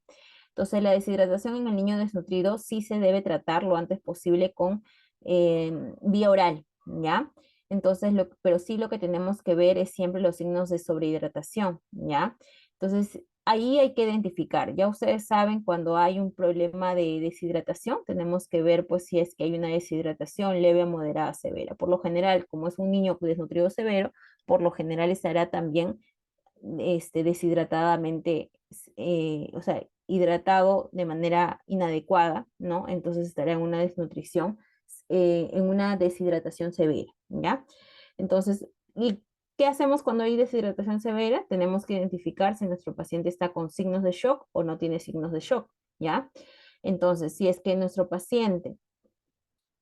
Entonces la deshidratación en el niño desnutrido sí se debe tratar lo antes posible con vía oral, ¿ya? Entonces, pero sí lo que tenemos que ver es siempre los signos de sobrehidratación, ¿ya? Entonces, ahí hay que identificar. Ya ustedes saben cuando hay un problema de deshidratación, tenemos que ver pues si es que hay una deshidratación leve, moderada, severa. Por lo general, como es un niño desnutrido severo, por lo general estará también deshidratadamente, o sea, hidratado de manera inadecuada, ¿no? Entonces estará en una desnutrición, en una deshidratación severa, ¿ya? Entonces, ¿y qué hacemos cuando hay deshidratación severa? Tenemos que identificar si nuestro paciente está con signos de shock o no tiene signos de shock, ¿ya? Entonces, si es que nuestro paciente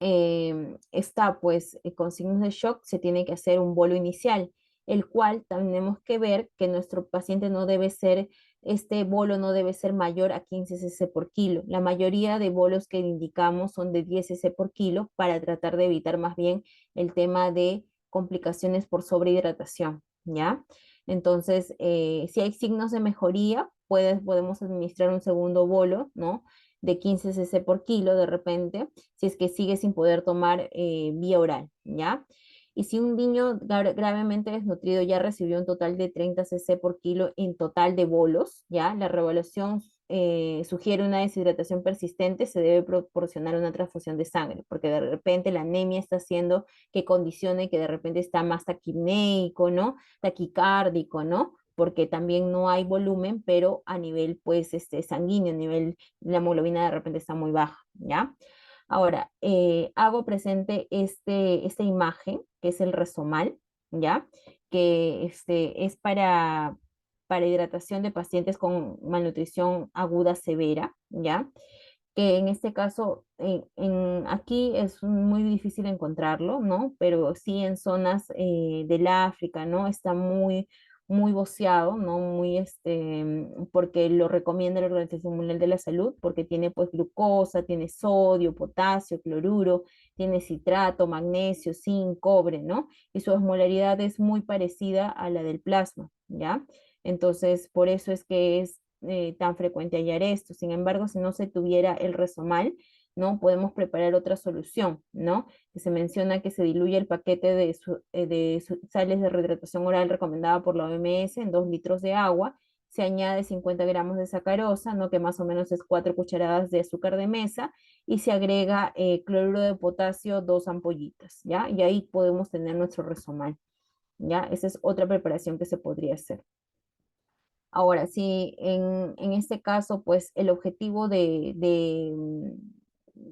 está pues con signos de shock, se tiene que hacer un bolo inicial, el cual tenemos que ver que nuestro paciente no debe ser, este bolo no debe ser mayor a 15 cc por kilo. La mayoría de bolos que indicamos son de 10 cc por kilo para tratar de evitar más bien el tema de complicaciones por sobrehidratación, ¿ya? Entonces, si hay signos de mejoría, podemos administrar un segundo bolo, ¿no? De 15 cc por kilo de repente, si es que sigue sin poder tomar vía oral, ¿ya? Y si un niño gravemente desnutrido ya recibió un total de 30 cc por kilo en total de bolos, ¿ya? La revaluación sugiere una deshidratación persistente, se debe proporcionar una transfusión de sangre, porque de repente la anemia está haciendo que condicione que de repente está más taquipneico, ¿no? Taquicárdico, ¿no? Porque también no hay volumen, pero a nivel, pues, sanguíneo, a nivel, la hemoglobina de repente está muy baja, ¿ya? Ahora, hago presente esta imagen, que es el resomal, ¿ya? Que es para hidratación de pacientes con malnutrición aguda severa, ¿ya? Que en este caso, aquí es muy difícil encontrarlo, ¿no? Pero sí en zonas del África, ¿no? Está muy voceado, ¿no? Muy, porque lo recomienda la Organización Mundial de la Salud, porque tiene pues glucosa, tiene sodio, potasio, cloruro, tiene citrato, magnesio, zinc, cobre, ¿no? Y su osmolaridad es muy parecida a la del plasma, ¿ya? Entonces, por eso es que es tan frecuente hallar esto. Sin embargo, si no se tuviera el resomal, ¿no? Podemos preparar otra solución, ¿no? Que se menciona que se diluye el paquete de sales de rehidratación oral recomendada por la OMS en 2 litros de agua, se añade 50 gramos de sacarosa, ¿no? Que más o menos es 4 cucharadas de azúcar de mesa, y se agrega cloruro de potasio, 2 ampollitas, ¿ya? Y ahí podemos tener nuestro resomal, ¿ya? Esa es otra preparación que se podría hacer. Ahora, sí, en este caso, pues el objetivo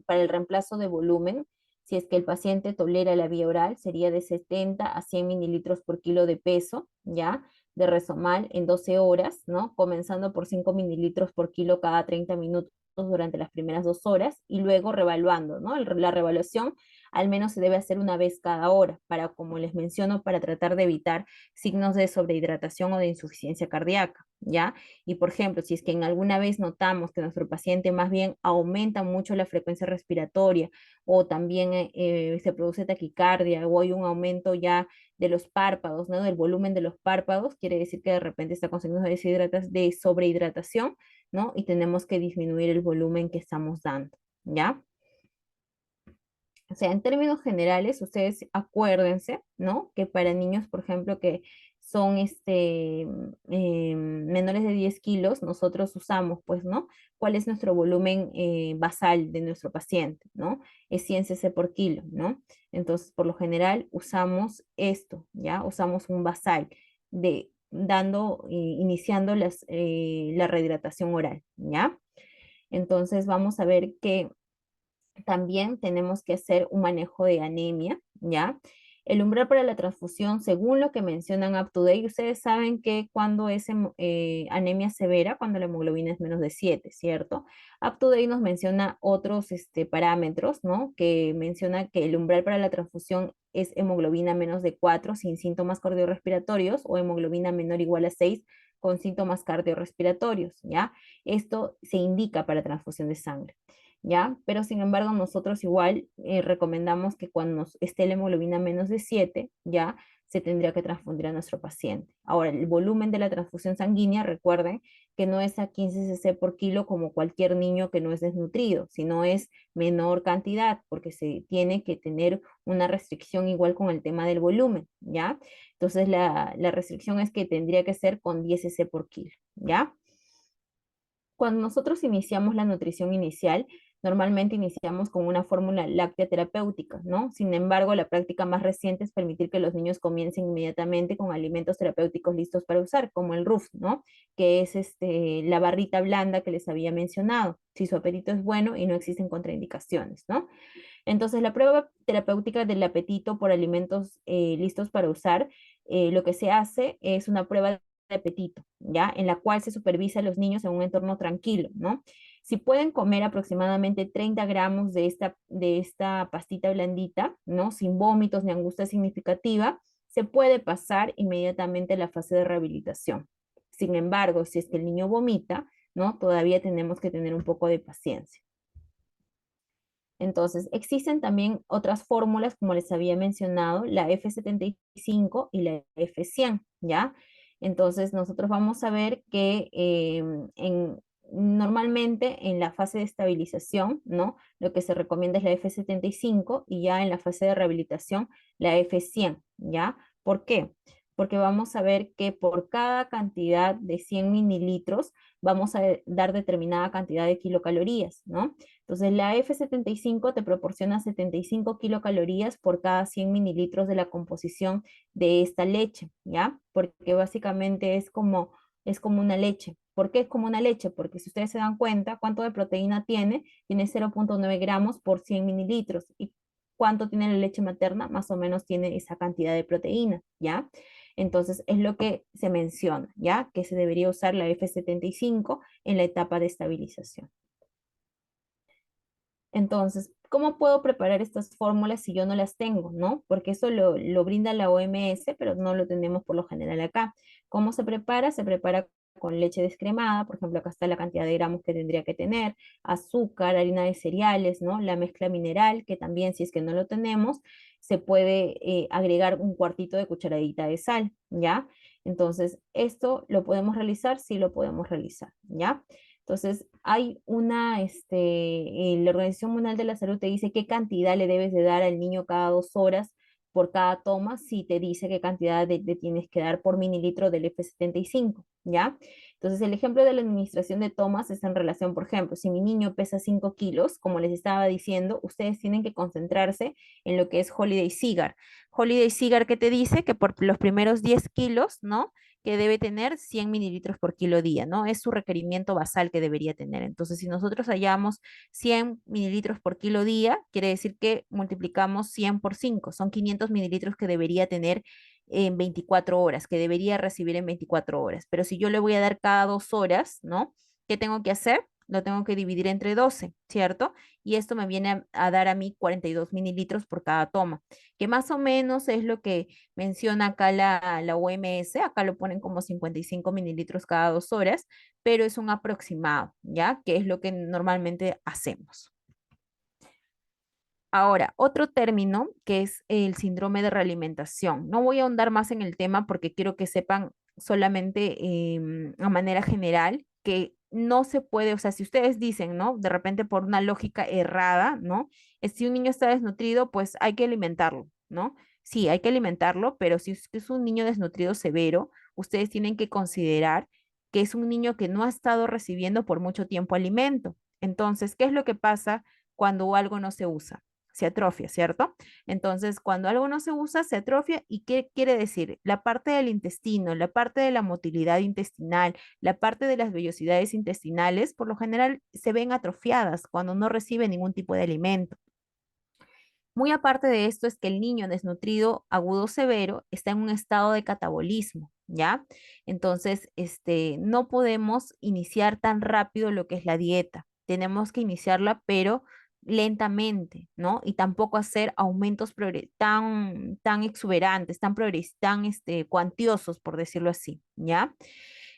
para el reemplazo de volumen, si es que el paciente tolera la vía oral, sería de 70 a 100 mililitros por kilo de peso, ¿ya? De Resomal en 12 horas, ¿no? Comenzando por 5 mililitros por kilo cada 30 minutos durante las primeras 2 horas y luego revaluando, ¿no? La revaluación al menos se debe hacer una vez cada hora, para, como les menciono, para tratar de evitar signos de sobrehidratación o de insuficiencia cardíaca, ¿ya? Y por ejemplo, si es que en alguna vez notamos que nuestro paciente más bien aumenta mucho la frecuencia respiratoria o también se produce taquicardia o hay un aumento ya de los párpados, ¿no? Del volumen de los párpados, quiere decir que de repente está con signos de sobrehidratación, ¿no? Y tenemos que disminuir el volumen que estamos dando, ¿ya? O sea, en términos generales, ustedes acuérdense, ¿no? Que para niños, por ejemplo, que son menores de 10 kilos, nosotros usamos, pues, ¿no? ¿Cuál es nuestro volumen basal de nuestro paciente, ¿no? Es 100 cc por kilo, ¿no? Entonces, por lo general, usamos esto, ¿ya? Usamos un basal iniciando la rehidratación oral, ¿ya? Entonces, vamos a ver que también tenemos que hacer un manejo de anemia, ¿ya? El umbral para la transfusión, según lo que mencionan up to date, ustedes saben que cuando es anemia severa, cuando la hemoglobina es menos de 7, ¿cierto? Up to date nos menciona otros parámetros, ¿no? Que menciona que el umbral para la transfusión es hemoglobina menos de 4 sin síntomas cardiorrespiratorios o hemoglobina menor o igual a 6 con síntomas cardiorrespiratorios, ¿ya? Esto se indica para transfusión de sangre. ¿Ya? Pero sin embargo, nosotros igual recomendamos que cuando esté la hemoglobina menos de 7, ¿ya? Se tendría que transfundir a nuestro paciente. Ahora, el volumen de la transfusión sanguínea, recuerden que no es a 15 cc por kilo como cualquier niño que no es desnutrido, sino es menor cantidad, porque se tiene que tener una restricción igual con el tema del volumen, ¿ya? Entonces, la restricción es que tendría que ser con 10 cc por kilo, ¿ya? Cuando nosotros iniciamos la nutrición inicial, normalmente iniciamos con una fórmula láctea terapéutica, ¿no? Sin embargo, la práctica más reciente es permitir que los niños comiencen inmediatamente con alimentos terapéuticos listos para usar, como el RUF, ¿no? Que es la barrita blanda que les había mencionado, si su apetito es bueno y no existen contraindicaciones, ¿no? Entonces, la prueba terapéutica del apetito por alimentos listos para usar, lo que se hace es una prueba de apetito, ¿ya? En la cual se supervisa a los niños en un entorno tranquilo, ¿no? Si pueden comer aproximadamente 30 gramos de esta pastita blandita, ¿no? Sin vómitos ni angustia significativa, se puede pasar inmediatamente a la fase de rehabilitación. Sin embargo, si es que el niño vomita, ¿no? Todavía tenemos que tener un poco de paciencia. Entonces, existen también otras fórmulas, como les había mencionado, la F75 y la F100, ¿ya? Entonces, nosotros vamos a ver que normalmente en la fase de estabilización, ¿no? Lo que se recomienda es la F75 y ya en la fase de rehabilitación, la F100, ¿ya? ¿Por qué? Porque vamos a ver que por cada cantidad de 100 mililitros vamos a dar determinada cantidad de kilocalorías, ¿no? Entonces, la F75 te proporciona 75 kilocalorías por cada 100 mililitros de la composición de esta leche, ¿ya? Porque básicamente es como una leche. ¿Por qué es como una leche? Porque si ustedes se dan cuenta, ¿cuánto de proteína tiene? Tiene 0,9 gramos por 100 mililitros. ¿Y cuánto tiene la leche materna? Más o menos tiene esa cantidad de proteína, ¿ya? Entonces, es lo que se menciona, ¿ya? Que se debería usar la F75 en la etapa de estabilización. Entonces, ¿cómo puedo preparar estas fórmulas si yo no las tengo, no? Porque eso lo brinda la OMS, pero no lo tenemos por lo general acá. ¿Cómo se prepara? Se prepara con leche descremada, por ejemplo, acá está la cantidad de gramos que tendría que tener, azúcar, harina de cereales, ¿no? La mezcla mineral, que también si es que no lo tenemos, se puede agregar un cuartito de cucharadita de sal, ¿ya? Entonces, esto lo podemos realizar, sí lo podemos realizar, ¿ya? Entonces, hay la Organización Mundial de la Salud te dice qué cantidad le debes de dar al niño cada 2 horas por cada toma, si te dice qué cantidad le tienes que dar por mililitro del F75, ¿ya? Entonces, el ejemplo de la administración de tomas es en relación, por ejemplo, si mi niño pesa 5 kilos, como les estaba diciendo, ustedes tienen que concentrarse en lo que es Holiday Cigar. Holiday Cigar que te dice que por los primeros 10 kilos, ¿no? Que debe tener 100 mililitros por kilo día, ¿no? Es su requerimiento basal que debería tener. Entonces, si nosotros hallamos 100 mililitros por kilo día, quiere decir que multiplicamos 100 por 5, son 500 mililitros que debería tener en 24 horas, que debería recibir en 24 horas. Pero si yo le voy a dar cada 2 horas, ¿no? ¿Qué tengo que hacer? Lo tengo que dividir entre 12, ¿cierto? Y esto me viene a dar a mí 42 mililitros por cada toma, que más o menos es lo que menciona acá la OMS, acá lo ponen como 55 mililitros cada 2 horas, pero es un aproximado, ¿ya? Que es lo que normalmente hacemos. Ahora, otro término que es el síndrome de realimentación. No voy a ahondar más en el tema porque quiero que sepan solamente a manera general que no se puede, o sea, si ustedes dicen, ¿no? De repente por una lógica errada, ¿no? Si un niño está desnutrido, pues hay que alimentarlo, ¿no? Sí, hay que alimentarlo, pero si es un niño desnutrido severo, ustedes tienen que considerar que es un niño que no ha estado recibiendo por mucho tiempo alimento. Entonces, ¿qué es lo que pasa cuando algo no se usa? Se atrofia, ¿cierto? Entonces, cuando algo no se usa, se atrofia. ¿Y qué quiere decir? La parte del intestino, la parte de la motilidad intestinal, la parte de las vellosidades intestinales, por lo general se ven atrofiadas cuando no recibe ningún tipo de alimento. Muy aparte de esto es que el niño desnutrido agudo severo está en un estado de catabolismo, ¿ya? Entonces, no podemos iniciar tan rápido lo que es la dieta. Tenemos que iniciarla, pero lentamente, ¿no? Y tampoco hacer aumentos tan exuberantes, tan cuantiosos, por decirlo así, ¿ya?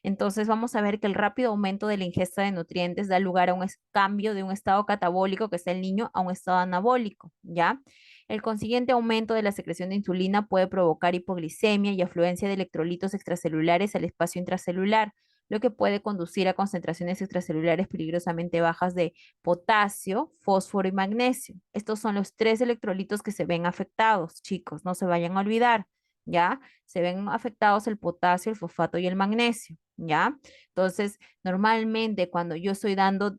Entonces vamos a ver que el rápido aumento de la ingesta de nutrientes da lugar a un cambio de un estado catabólico que está el niño a un estado anabólico, ¿ya? El consiguiente aumento de la secreción de insulina puede provocar hipoglicemia y afluencia de electrolitos extracelulares al espacio intracelular, lo que puede conducir a concentraciones extracelulares peligrosamente bajas de potasio, fósforo y magnesio. Estos son los tres electrolitos que se ven afectados, chicos, no se vayan a olvidar, ¿ya? Se ven afectados el potasio, el fosfato y el magnesio, ¿ya? Entonces, normalmente cuando yo estoy dando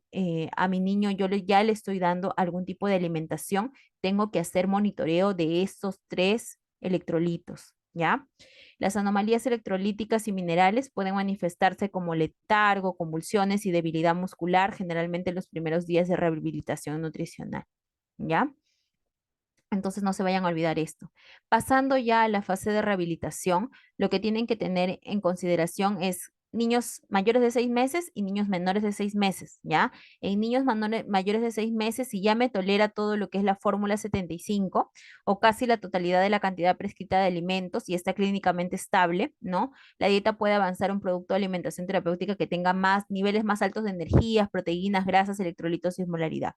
a mi niño, ya le estoy dando algún tipo de alimentación, tengo que hacer monitoreo de estos tres electrolitos, ¿ya? Las anomalías electrolíticas y minerales pueden manifestarse como letargo, convulsiones y debilidad muscular, generalmente en los primeros días de rehabilitación nutricional, ¿ya? Entonces no se vayan a olvidar esto. Pasando ya a la fase de rehabilitación, lo que tienen que tener en consideración es niños mayores de 6 meses y niños menores de 6 meses, ¿ya? En niños mayores de 6 meses, si ya me tolera todo lo que es la fórmula 75 o casi la totalidad de la cantidad prescrita de alimentos y está clínicamente estable, ¿no? La dieta puede avanzar un producto de alimentación terapéutica que tenga niveles más altos de energías, proteínas, grasas, electrolitos y osmolaridad.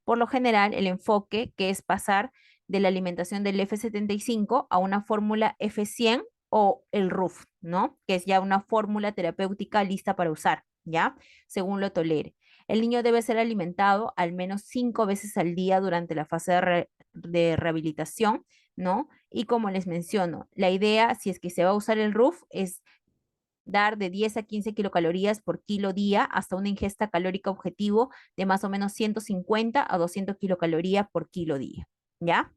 Por lo general, el enfoque que es pasar de la alimentación del F75 a una fórmula F100 o el RUF, ¿no? Que es ya una fórmula terapéutica lista para usar, ¿ya? Según lo tolere. El niño debe ser alimentado al menos 5 veces al día durante la fase de rehabilitación, ¿no? Y como les menciono, la idea, si es que se va a usar el RUF, es dar de 10 a 15 kilocalorías por kilo día hasta una ingesta calórica objetivo de más o menos 150 a 200 kilocalorías por kilo día, ¿ya?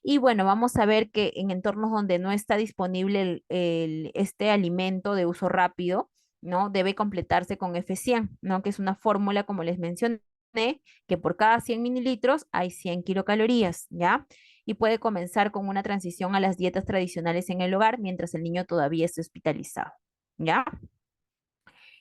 Y bueno, vamos a ver que en entornos donde no está disponible este alimento de uso rápido, ¿no? Debe completarse con F100, ¿no? Que es una fórmula, como les mencioné, que por cada 100 mililitros hay 100 kilocalorías, ¿ya? Y puede comenzar con una transición a las dietas tradicionales en el hogar mientras el niño todavía esté hospitalizado, ¿ya?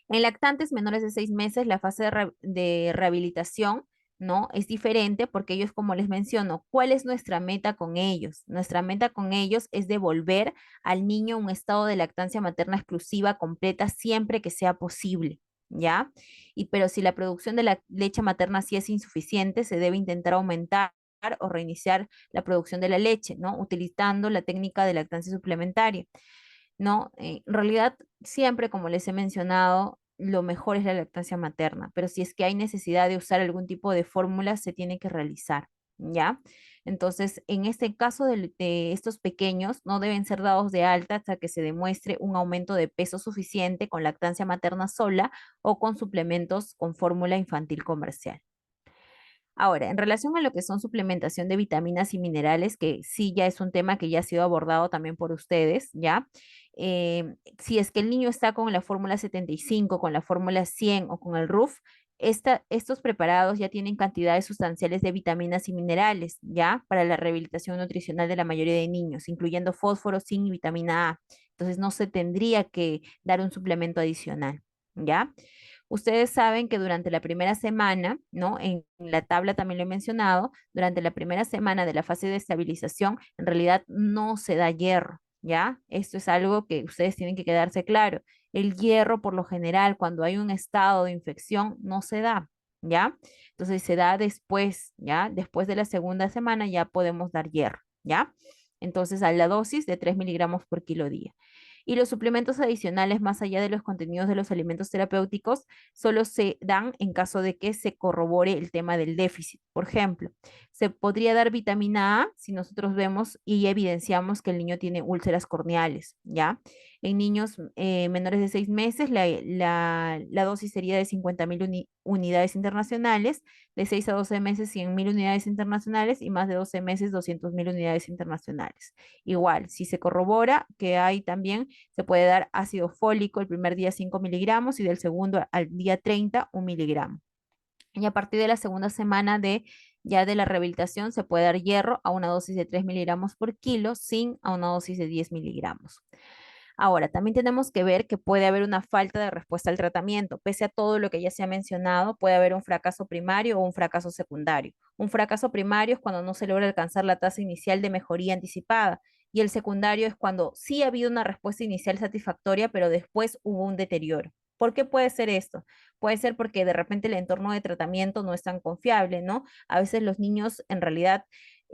En lactantes menores de 6 meses, la fase de rehabilitación, ¿no? Es diferente porque ellos, como les menciono, ¿cuál es nuestra meta con ellos? Nuestra meta con ellos es devolver al niño un estado de lactancia materna exclusiva completa siempre que sea posible, ¿ya? Pero si la producción de la leche materna sí es insuficiente, se debe intentar aumentar o reiniciar la producción de la leche, ¿no? Utilizando la técnica de lactancia suplementaria. ¿No? En realidad, siempre, como les he mencionado, lo mejor es la lactancia materna, pero si es que hay necesidad de usar algún tipo de fórmula, se tiene que realizar, ¿ya? Entonces, en este caso de estos pequeños, no deben ser dados de alta hasta que se demuestre un aumento de peso suficiente con lactancia materna sola o con suplementos con fórmula infantil comercial. Ahora, en relación a lo que son suplementación de vitaminas y minerales, que sí ya es un tema que ya ha sido abordado también por ustedes, ¿ya? Si es que el niño está con la fórmula 75, con la fórmula 100 o con el RUF, estos preparados ya tienen cantidades sustanciales de vitaminas y minerales, ¿ya? Para la rehabilitación nutricional de la mayoría de niños, incluyendo fósforo, zinc y vitamina A. Entonces, no se tendría que dar un suplemento adicional, ¿ya? Ustedes saben que durante la primera semana, ¿no? En la tabla también lo he mencionado, durante la primera semana de la fase de estabilización, en realidad no se da hierro, ¿ya? Esto es algo que ustedes tienen que quedarse claro. El hierro, por lo general, cuando hay un estado de infección, no se da, ¿ya? Entonces se da después, ¿ya? Después de la segunda semana ya podemos dar hierro, ¿ya? Entonces a la dosis de 3 miligramos por kilo día. Y los suplementos adicionales, más allá de los contenidos de los alimentos terapéuticos, solo se dan en caso de que se corrobore el tema del déficit. Por ejemplo, se podría dar vitamina A si nosotros vemos y evidenciamos que el niño tiene úlceras corneales, ¿ya? En niños menores de 6 meses, la dosis sería de 50.000 unidades internacionales, de 6 a 12 meses 100.000 unidades internacionales y más de 12 meses 200.000 unidades internacionales. Igual, si se corrobora que hay también, se puede dar ácido fólico el primer día 5 miligramos y del segundo al día 30 1 miligramo. Y a partir de la segunda semana de Ya de la rehabilitación se puede dar hierro a una dosis de 3 miligramos por kilo, zinc a una dosis de 10 miligramos. Ahora, también tenemos que ver que puede haber una falta de respuesta al tratamiento. Pese a todo lo que ya se ha mencionado, puede haber un fracaso primario o un fracaso secundario. Un fracaso primario es cuando no se logra alcanzar la tasa inicial de mejoría anticipada y el secundario es cuando sí ha habido una respuesta inicial satisfactoria, pero después hubo un deterioro. ¿Por qué puede ser esto? Puede ser porque de repente el entorno de tratamiento no es tan confiable, ¿no? A veces los niños en realidad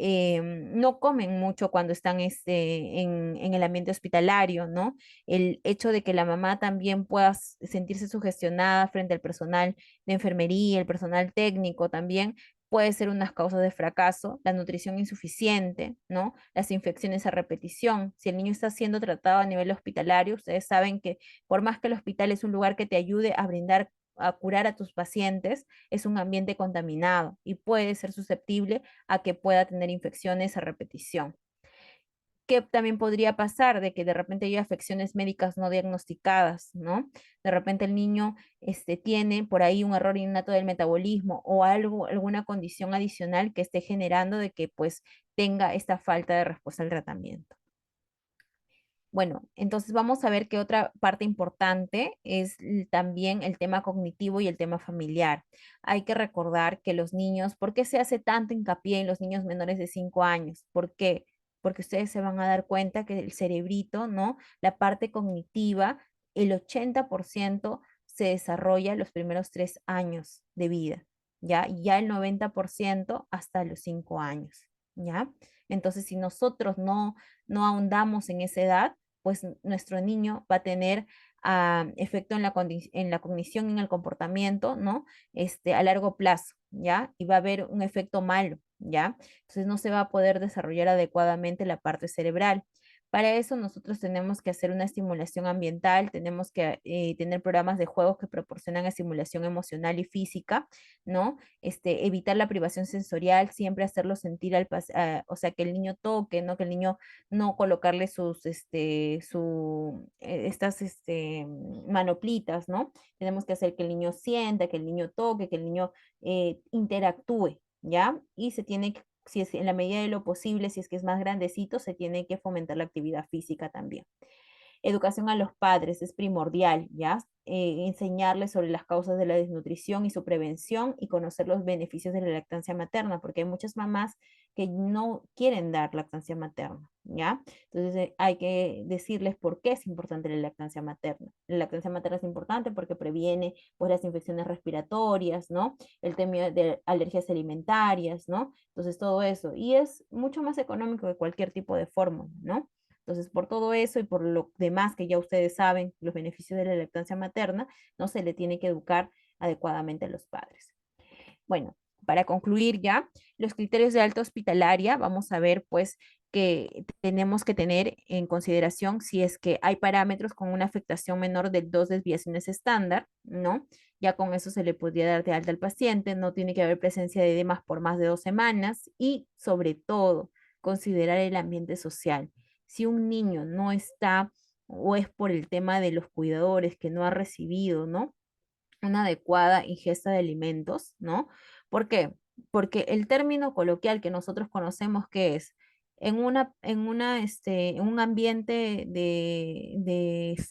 no comen mucho cuando están en el ambiente hospitalario, ¿no? El hecho de que la mamá también pueda sentirse sugestionada frente al personal de enfermería, el personal técnico también, puede ser unas causas de fracaso, la nutrición insuficiente, ¿no? Las infecciones a repetición. Si el niño está siendo tratado a nivel hospitalario, ustedes saben que por más que el hospital es un lugar que te ayude a brindar a curar a tus pacientes, es un ambiente contaminado y puede ser susceptible a que pueda tener infecciones a repetición. ¿Qué también podría pasar? De que de repente haya afecciones médicas no diagnosticadas, ¿no? De repente el niño tiene por ahí un error innato del metabolismo o algo, alguna condición adicional que esté generando de que pues tenga esta falta de respuesta al tratamiento. Bueno, entonces vamos a ver que otra parte importante es también el tema cognitivo y el tema familiar. Hay que recordar que los niños, ¿por qué se hace tanto hincapié en los niños menores de 5 años? ¿Por qué? Porque ustedes se van a dar cuenta que el cerebrito, ¿no? La parte cognitiva, el 80% se desarrolla los primeros 3 años de vida, ¿ya? Y ya el 90% hasta los 5 años, ¿ya? Entonces, si nosotros no ahondamos en esa edad, pues nuestro niño va a tener efecto en en la cognición y en el comportamiento, ¿no? A largo plazo, ¿ya? Y va a haber un efecto malo, ¿ya? Entonces no se va a poder desarrollar adecuadamente la parte cerebral. Para eso nosotros tenemos que hacer una estimulación ambiental, tenemos que tener programas de juegos que proporcionan estimulación emocional y física, ¿no? Evitar la privación sensorial, siempre hacerlo sentir o sea, que el niño toque, ¿no? Que el niño no colocarle estas manoplitas, ¿no? Tenemos que hacer que el niño sienta, que el niño toque, que el niño interactúe, ¿ya? Y se tiene que, si es en la medida de lo posible, si es que es más grandecito, se tiene que fomentar la actividad física también. Educación a los padres es primordial, ¿ya? Enseñarles sobre las causas de la desnutrición y su prevención y conocer los beneficios de la lactancia materna, porque hay muchas mamás que no quieren dar lactancia materna, ¿ya? Entonces hay que decirles por qué es importante la lactancia materna. La lactancia materna es importante porque previene pues las infecciones respiratorias, ¿no? El tema de alergias alimentarias, ¿no? Entonces todo eso. Y es mucho más económico que cualquier tipo de fórmula, ¿no? Entonces, por todo eso y por lo demás que ya ustedes saben, los beneficios de la lactancia materna, no se le tiene que educar adecuadamente a los padres. Bueno, para concluir ya, los criterios de alta hospitalaria, vamos a ver pues que tenemos que tener en consideración si es que hay parámetros con una afectación menor de 2 desviaciones estándar, ¿no? Ya con eso se le podría dar de alta al paciente, no tiene que haber presencia de edemas por más de 2 semanas y sobre todo considerar el ambiente social. Si un niño no está o es por el tema de los cuidadores que no ha recibido, ¿no? Una adecuada ingesta de alimentos, ¿no? ¿Por qué? Porque el término coloquial que nosotros conocemos que es en un ambiente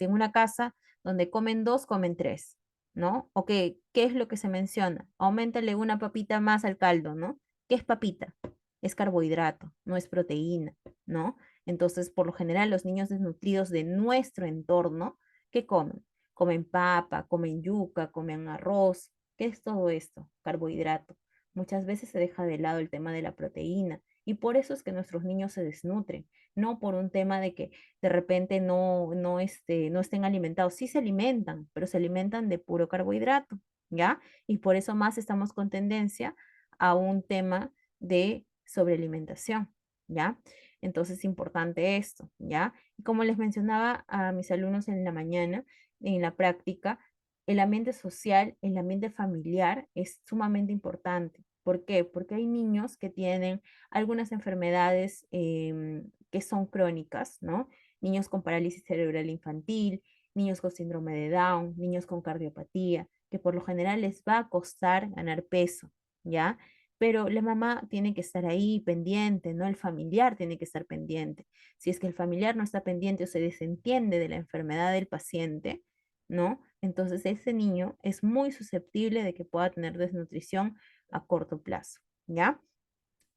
en una casa donde comen dos, comen tres, ¿no? O que, ¿qué es lo que se menciona? Auméntale una papita más al caldo, ¿no? ¿Qué es papita? Es carbohidrato, no es proteína, ¿no? Entonces, por lo general, los niños desnutridos de nuestro entorno, ¿qué comen? Comen papa, comen yuca, comen arroz. ¿Qué es todo esto? Carbohidrato. Muchas veces se deja de lado el tema de la proteína y por eso es que nuestros niños se desnutren, no por un tema de que de repente no estén alimentados. Sí se alimentan, pero se alimentan de puro carbohidrato, ¿ya? Y por eso más estamos con tendencia a un tema de sobrealimentación, ¿ya? Entonces es importante esto, ¿ya? Y como les mencionaba a mis alumnos en la mañana, en la práctica, el ambiente social, el ambiente familiar es sumamente importante. ¿Por qué? Porque hay niños que tienen algunas enfermedades que son crónicas, ¿no? Niños con parálisis cerebral infantil, niños con síndrome de Down, niños con cardiopatía, que por lo general les va a costar ganar peso, ¿ya? pero la mamá tiene que estar ahí pendiente, ¿no? El familiar tiene que estar pendiente. Si es que el familiar no está pendiente o se desentiende de la enfermedad del paciente, ¿no? Entonces ese niño es muy susceptible de que pueda tener desnutrición a corto plazo, ¿ya?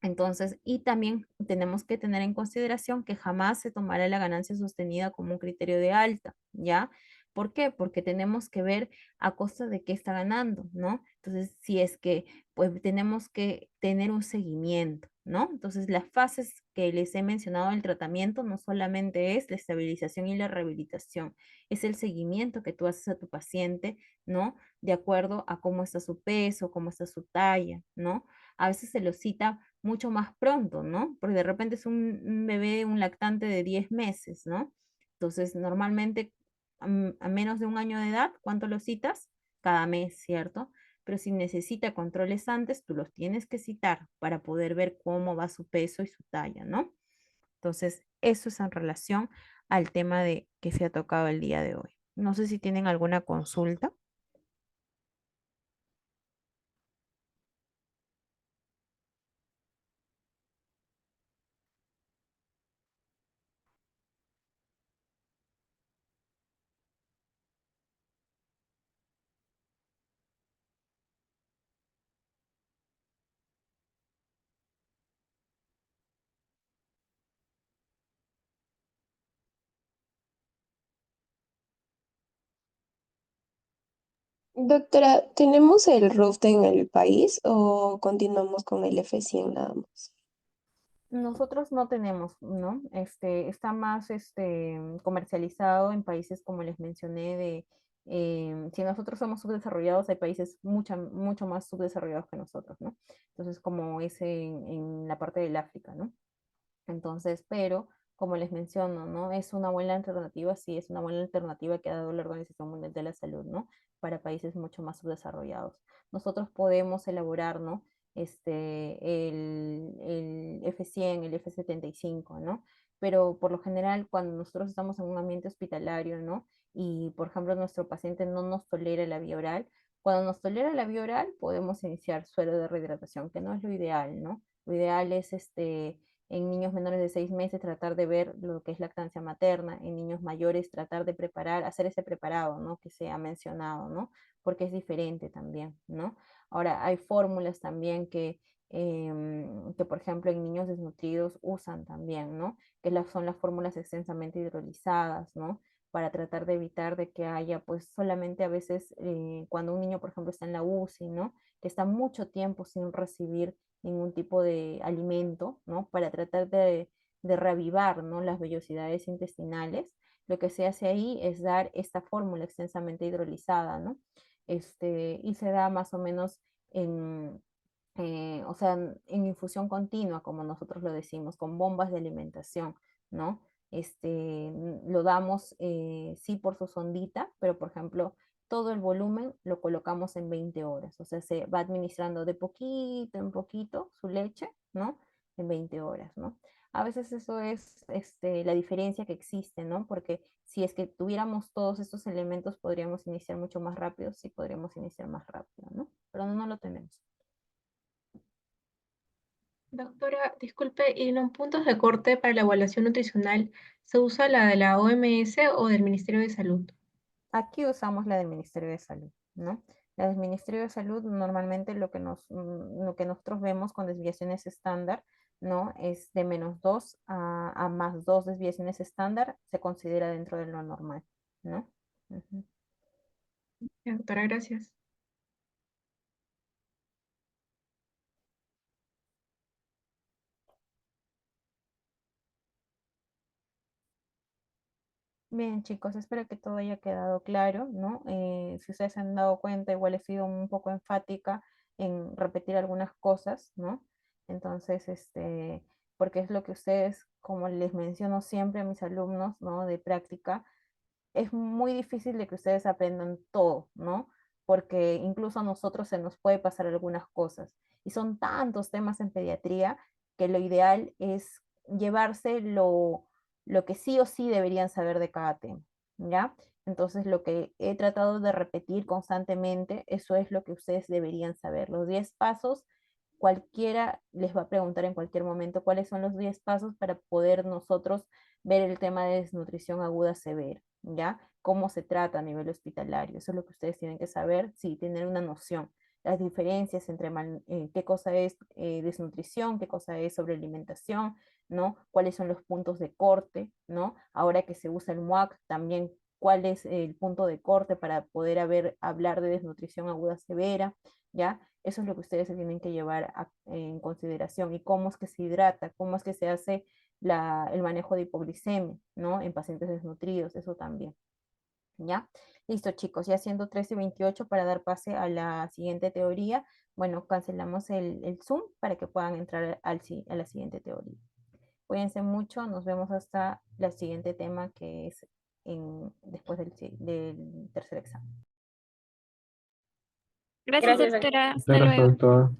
Entonces, y también tenemos que tener en consideración que jamás se tomará la ganancia sostenida como un criterio de alta, ¿ya? ¿Por qué? Porque tenemos que ver a costa de qué está ganando, ¿no? Entonces, si es que, pues tenemos que tener un seguimiento, ¿no? Entonces, las fases que les he mencionado del tratamiento no solamente es la estabilización y la rehabilitación, es el seguimiento que tú haces a tu paciente, ¿no? De acuerdo a cómo está su peso, cómo está su talla, ¿no? A veces se lo cita mucho más pronto, ¿no? Porque de repente es un bebé, un lactante de 10 meses, ¿no? Entonces, normalmente a menos de un año de edad, ¿cuánto lo citas? Cada mes, ¿cierto? Pero si necesita controles antes, tú los tienes que citar para poder ver cómo va su peso y su talla, ¿no? Entonces, eso es en relación al tema de que se ha tocado el día de hoy. No sé si tienen alguna consulta. Doctora, ¿tenemos el RUFT en el país o continuamos con el F100 nada más? Nosotros no tenemos, ¿no? Está más comercializado en países como les mencioné si nosotros somos subdesarrollados, hay países mucho más subdesarrollados que nosotros, ¿no? Entonces, como es en la parte del África, ¿no? Entonces, pero como les menciono, ¿no? Es una buena alternativa, sí, es una buena alternativa que ha dado la Organización Mundial de la Salud, ¿no? Para países mucho más subdesarrollados. Nosotros podemos elaborar, ¿no? El F100, el F75, ¿no? Pero por lo general, cuando nosotros estamos en un ambiente hospitalario, ¿no? Y, por ejemplo, nuestro paciente no nos tolera la vía oral, cuando nos tolera la vía oral, podemos iniciar suero de rehidratación, que no es lo ideal, ¿no? Lo ideal es en niños menores de 6 meses tratar de ver lo que es lactancia materna, en niños mayores tratar de preparar, hacer ese preparado, ¿no? Que se ha mencionado, ¿no? Porque es diferente también, ¿no? Ahora, hay fórmulas también que, por ejemplo, en niños desnutridos usan también, ¿no? Que son las fórmulas extensamente hidrolizadas, ¿no? Para tratar de evitar de que haya, pues solamente a veces cuando un niño, por ejemplo, está en la UCI, ¿no? Que está mucho tiempo sin recibir ningún tipo de alimento, ¿no? Para tratar de reavivar, ¿no? Las vellosidades intestinales. Lo que se hace ahí es dar esta fórmula extensamente hidrolizada, ¿no? Y se da más o menos en, o sea, en infusión continua, como nosotros lo decimos, con bombas de alimentación, ¿no? Lo damos, sí, por su sondita, pero por ejemplo, todo el volumen lo colocamos en 20 horas, o sea, se va administrando de poquito en poquito su leche, ¿no? En 20 horas, ¿no? A veces eso es la diferencia que existe, ¿no? Porque si es que tuviéramos todos estos elementos, podríamos iniciar mucho más rápido, sí podríamos iniciar más rápido, ¿no? Pero no lo tenemos. Doctora, disculpe, ¿y en los puntos de corte para la evaluación nutricional se usa la de la OMS o del Ministerio de Salud? Aquí usamos la del Ministerio de Salud, ¿no? La del Ministerio de Salud normalmente lo que nosotros vemos con desviaciones estándar, ¿no? Es de -2 a +2 desviaciones estándar, se considera dentro de lo normal, ¿no? Ujú. Ya, doctora, gracias. Bien, chicos, espero que todo haya quedado claro, ¿no? Si ustedes se han dado cuenta, igual he sido un poco enfática en repetir algunas cosas, ¿no? Entonces, porque es lo que ustedes, como les menciono siempre a mis alumnos, ¿no? De práctica, es muy difícil de que ustedes aprendan todo, ¿no? Porque incluso a nosotros se nos puede pasar algunas cosas. Y son tantos temas en pediatría que lo ideal es llevarse lo que sí o sí deberían saber de cada tema, ¿ya? Entonces, lo que he tratado de repetir constantemente, eso es lo que ustedes deberían saber. Los 10 pasos cualquiera les va a preguntar en cualquier momento cuáles son los 10 pasos para poder nosotros ver el tema de desnutrición aguda severa, ¿ya? Cómo se trata a nivel hospitalario. Eso es lo que ustedes tienen que saber, sí, tener una noción. Las diferencias entre qué cosa es desnutrición, qué cosa es sobrealimentación, ¿no? Cuáles son los puntos de corte, ¿no? Ahora que se usa el MUAC, también cuál es el punto de corte para poder hablar de desnutrición aguda severa, ¿ya? Eso es lo que ustedes se tienen que llevar en consideración y cómo es que se hidrata, cómo es que se hace el manejo de hipoglicemia, ¿no? En pacientes desnutridos, eso también, ¿ya? Listo, chicos, ya siendo 13:28 para dar pase a la siguiente teoría, bueno, cancelamos el Zoom para que puedan entrar a la siguiente teoría. Cuídense mucho, nos vemos hasta el siguiente tema que es después del tercer examen. Gracias, Gracias, doctora. Hasta Gracias, luego. doctor.